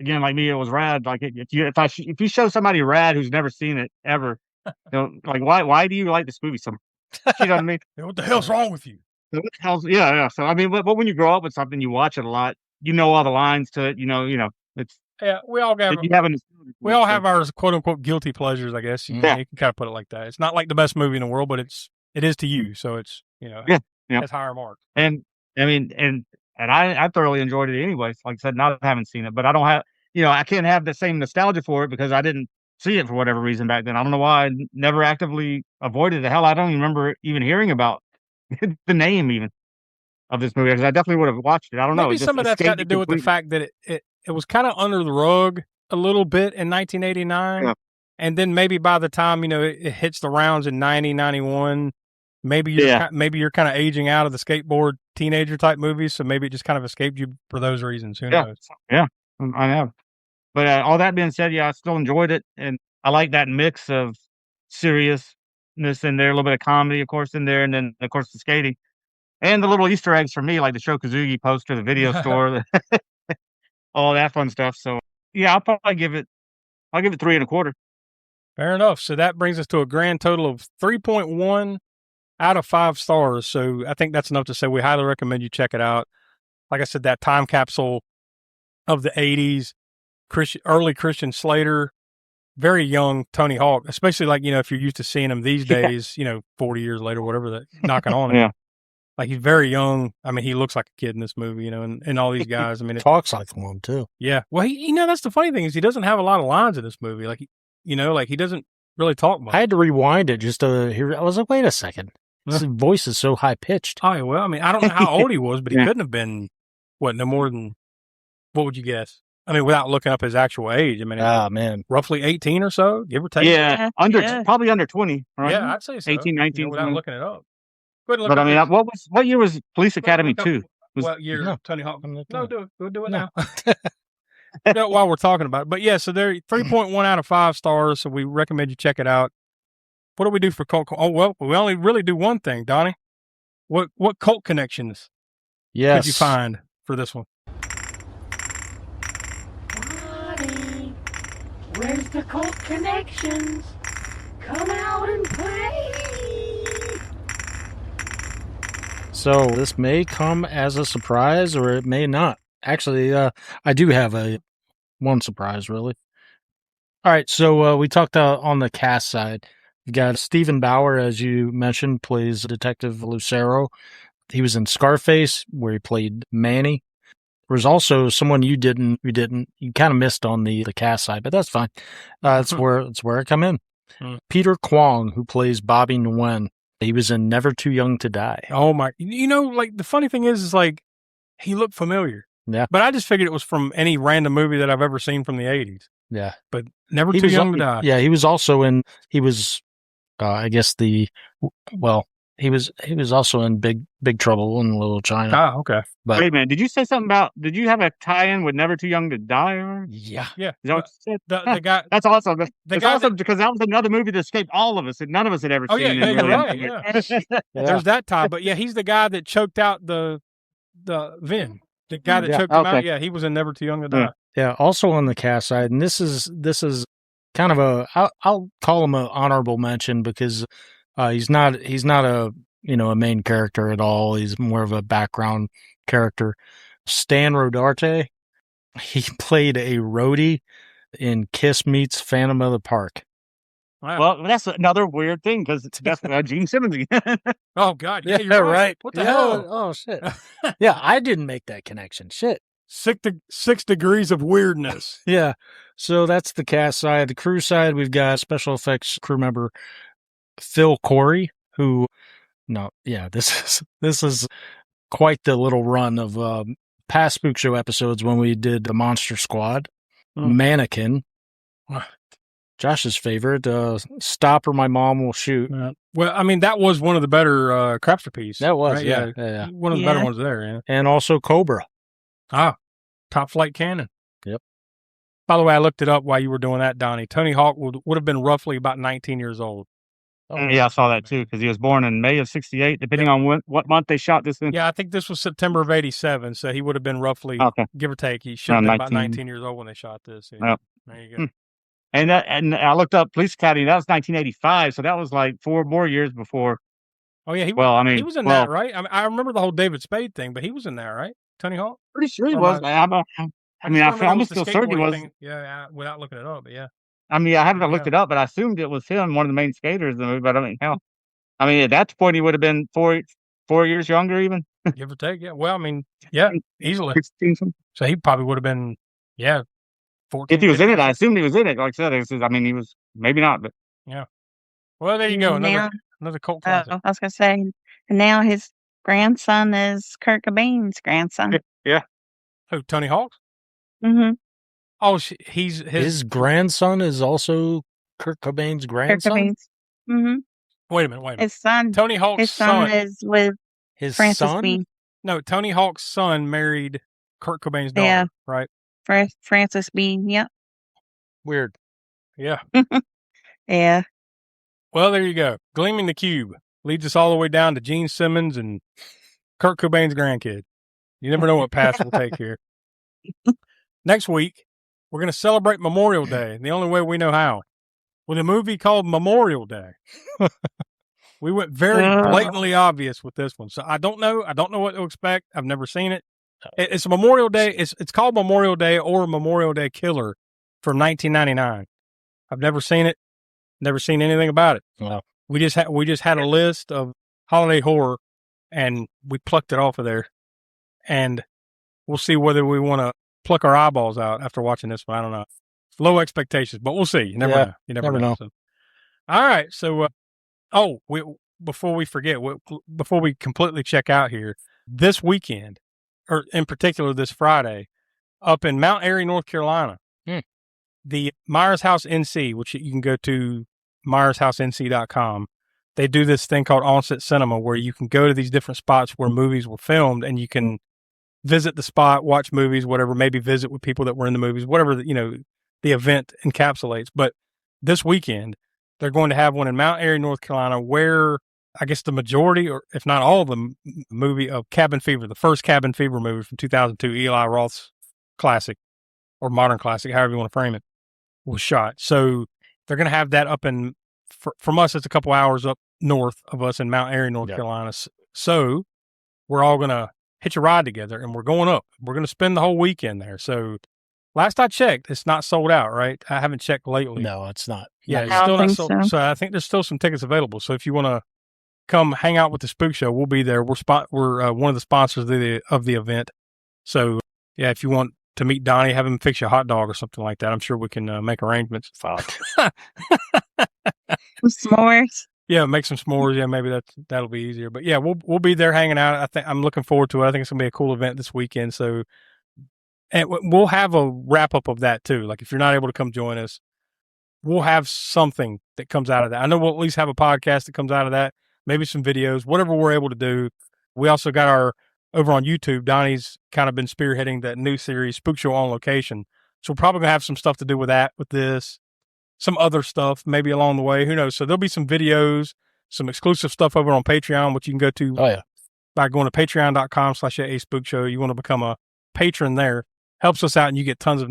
again, like me, it was Rad. Like if you show somebody Rad who's never seen it ever, you know, like why do you like this movie so much? You know what I mean? What the hell's wrong with you? Yeah. So I mean, but when you grow up with something, you watch it a lot. You know all the lines to it. You know, it's we all have our quote unquote guilty pleasures. I guess you can kind of put it like that. It's not like the best movie in the world, but it is to you. So it's it's higher mark. And I mean and I thoroughly enjoyed it anyways. Like I said, now I haven't seen it, but I don't have, I can't have the same nostalgia for it because I didn't see it for whatever reason back then. I don't know why I never actively avoided it. Hell, I don't even remember even hearing about the name even of this movie because I definitely would have watched it. I don't know. Maybe some of that's got to do with the fact that it was kind of under the rug a little bit in 1989. Yeah. And then maybe by the time, it hits the rounds in 90, 91, maybe you're kind of aging out of the skateboard teenager type movies, so maybe it just kind of escaped you for those reasons. Who knows? Yeah, I have. But all that being said, I still enjoyed it, and I like that mix of seriousness in there, a little bit of comedy, of course, in there, and then of course the skating. And the little Easter eggs for me, like the Shokazugi poster, the video store, all that fun stuff. So yeah, I'll probably give it 3 1/4. Fair enough. So that brings us to a grand total of 3.1 out of 5 stars. So I think that's enough to say we highly recommend you check it out. Like I said, that time capsule of the 80s, early Christian Slater, very young Tony Hawk, especially like, if you're used to seeing him these days, 40 years later, whatever, that knocking on him. Yeah. Like he's very young. I mean, he looks like a kid in this movie, and all these guys. I mean, talks like one too. Yeah. Well, that's the funny thing is he doesn't have a lot of lines in this movie. Like, like he doesn't really talk much. I had to rewind it just to hear. I was like, wait a second. His voice is so high pitched. Oh, well, I mean, I don't know how old he was, but he couldn't have been, no more than, what would you guess? I mean, without looking up his actual age. I mean, roughly 18 or so, give or take. Yeah, probably under 20. Right? Yeah, I'd say so. 18, 19. Without looking it up. But I mean, what year was Police Academy 2? What year? Tony Hawk. No, do it. We'll do it now. While we're talking about it. But yeah, so they're 3.1 out of 5 stars. So we recommend you check it out. What do we do for cult? Oh, well, we only really do one thing, Donnie. What cult connections could you find for this one? Donnie, where's the cult connections? Come out and play. So this may come as a surprise, or it may not. Actually, I do have one surprise, really. All right, so we talked on the cast side. You got Stephen Bauer, as you mentioned, plays Detective Lucero. He was in Scarface, where he played Manny. There's also someone you kind of missed on the cast side, but that's fine. It's where I come in. Peter Kwong, who plays Bobby Nguyen. He was in Never Too Young to Die. Oh my! Like the funny thing is like he looked familiar. Yeah, but I just figured it was from any random movie that I've ever seen from the 80s. Yeah, but Never Too Young to Die. Yeah, he was also in. He was, I guess he was also in Big Trouble in Little China. Ah, okay. But wait a minute, did you say something about? Did you have a tie-in with Never Too Young to Die? Or? Yeah. Is that what you said? The guy. That's awesome. It's awesome because that was another movie that escaped all of us and none of us had ever seen. Yeah, you're right. Yeah. There's that tie, but yeah, he's the guy that choked out the Vin. The guy that choked him out. Yeah, he was in Never Too Young to Die. Yeah. Also on the cast side, and this is kind of I'll call him an honorable mention because he's not a a main character at all. He's more of a background character. Stan Rodarte, he played a roadie in Kiss Meets Phantom of the Park. Wow. Well, that's another weird thing because that's Gene Simmons again. Oh God, yeah, you're right. What the hell? Oh shit. Yeah, I didn't make that connection. Shit. 6 degrees of weirdness. Yeah. So that's the cast side. The crew side, we've got special effects crew member Phil Corey, who. No, yeah, this is quite the little run of past Spook Show episodes when we did the Monster Squad, Mannequin, Josh's favorite, Stop or My Mom Will Shoot. Well, I mean, that was one of the better Crapster piece. That was, right? Yeah. One of the better ones there, yeah. And also Cobra. Top Flight Cannon. Yep. By the way, I looked it up while you were doing that, Donnie. Tony Hawk would have been roughly about 19 years old. Oh, yeah, I saw that too because he was born in May of '68, depending on what month they shot this in. Yeah, I think this was September of '87, so he would have been roughly, give or take, he should have been about 19 years old when they shot this. Yeah. Yep. There you go. And I looked up Police Academy. That was 1985, so that was like 4 more years before. Oh yeah, he was in that, right? I remember the whole David Spade thing, but he was in that, right? Tony Hawk. Pretty sure he was. I almost feel certain he was. Yeah, without looking it up, but yeah. I mean, I haven't looked it up, but I assumed it was him, one of the main skaters in the movie. But I mean, hell, at that point, he would have been 4 years younger, even. Give or take, yeah. Well, I mean, yeah, easily. 16 something. So he probably would have been, 14. If he was in it, I assumed he was in it. Like I said, he was maybe not, but yeah. Well, there you go. Another cult classic. I was going to say, and now his grandson is Kurt Cobain's grandson. Yeah. Who, Tony Hawk? Mm-hmm. Oh, his grandson is also Kurt Cobain's grandson? Kurt Cobain's. Mm-hmm. Wait a minute. His son. Tony Hawk's his son is with his Francis son? Bean. No, Tony Hawk's son married Kurt Cobain's daughter, right? Francis Bean, yep. Weird. Yeah. Yeah. Well, there you go. Gleaming the Cube leads us all the way down to Gene Simmons and Kurt Cobain's grandkid. You never know what paths we'll take here. Next week, we're going to celebrate Memorial Day the only way we know how, with a movie called Memorial Day. We went very blatantly obvious with this one. So I don't know what to expect. I've never seen it. It's Memorial Day. It's called Memorial Day or Memorial Day Killer from 1999. I've never seen it. Never seen anything about it. Wow. We just had a list of holiday horror, and we plucked it off of there. And we'll see whether we want to pluck our eyeballs out after watching this one. I don't know. Low expectations, but we'll see. You never know. You never know. So, all right. So, before we forget, before we completely check out here, this weekend, or in particular this Friday, up in Mount Airy, North Carolina, the Myers House NC, which you can go to MyersHouseNC.com. They do this thing called on-set cinema where you can go to these different spots where movies were filmed, and you can visit the spot, watch movies, whatever, maybe visit with people that were in the movies, whatever, the event encapsulates. But this weekend, they're going to have one in Mount Airy, North Carolina, where I guess the majority, or if not all of the movie of Cabin Fever, the first Cabin Fever movie from 2002, Eli Roth's classic or modern classic, however you want to frame it, was shot. So they're going to have that up in, from us, it's a couple hours up north of us in Mount Airy, North Carolina. So we're all going to hitch a ride together, and we're going up. We're going to spend the whole weekend there. So last I checked, it's not sold out, right? I haven't checked lately. No, it's not. Yeah, it's still not sold. So I think there's still some tickets available. So if you want to come hang out with the Spook Show, we'll be there. We're one of the sponsors of the event. So yeah, if you want to meet Donnie, have him fix you a hot dog or something like that, I'm sure we can make arrangements. S'mores. Yeah, make some s'mores. Yeah, maybe that'll be easier. But yeah, we'll be there hanging out. I'm looking forward to it. I think it's gonna be a cool event this weekend. So, and we'll have a wrap up of that too. Like if you're not able to come join us, we'll have something that comes out of that. I know we'll at least have a podcast that comes out of that. Maybe some videos, whatever we're able to do. We also got over on YouTube, Donnie's kind of been spearheading that new series, Spookshow on Location. So we're probably going to have some stuff to do with that, with this, some other stuff, maybe along the way. Who knows? So there'll be some videos, some exclusive stuff over on Patreon, which you can go to by going to patreon.com/AASpookshow. You want to become a patron there. Helps us out, and you get tons of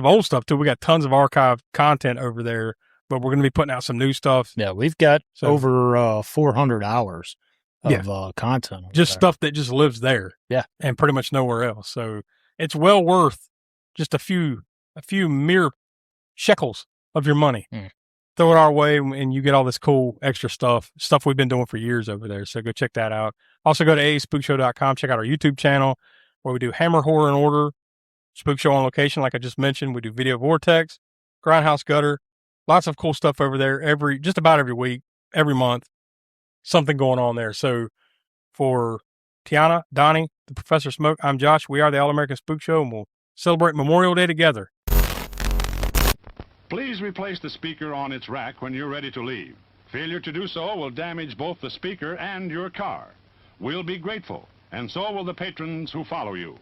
old stuff too. We got tons of archive content over there, but we're going to be putting out some new stuff. Yeah, we've got over 400 hours of content. Just stuff that just lives there. Yeah. And pretty much nowhere else. So it's well worth just a few mere shekels of your money. Throw it our way, and you get all this cool extra stuff we've been doing for years over there. So go check that out. Also go to AASpookshow.com. Check out our YouTube channel where we do Hammer Horror and Order, Spook Show on Location, like I just mentioned. We do Video Vortex, Grindhouse Gutter. Lots of cool stuff over there just about every week, every month. Something going on there. So for Tiana, Donnie, the Professor Smoke, I'm Josh. We are the All-American Spook Show, and we'll celebrate Memorial Day together. Please replace the speaker on its rack when you're ready to leave. Failure to do so will damage both the speaker and your car. We'll be grateful, and so will the patrons who follow you.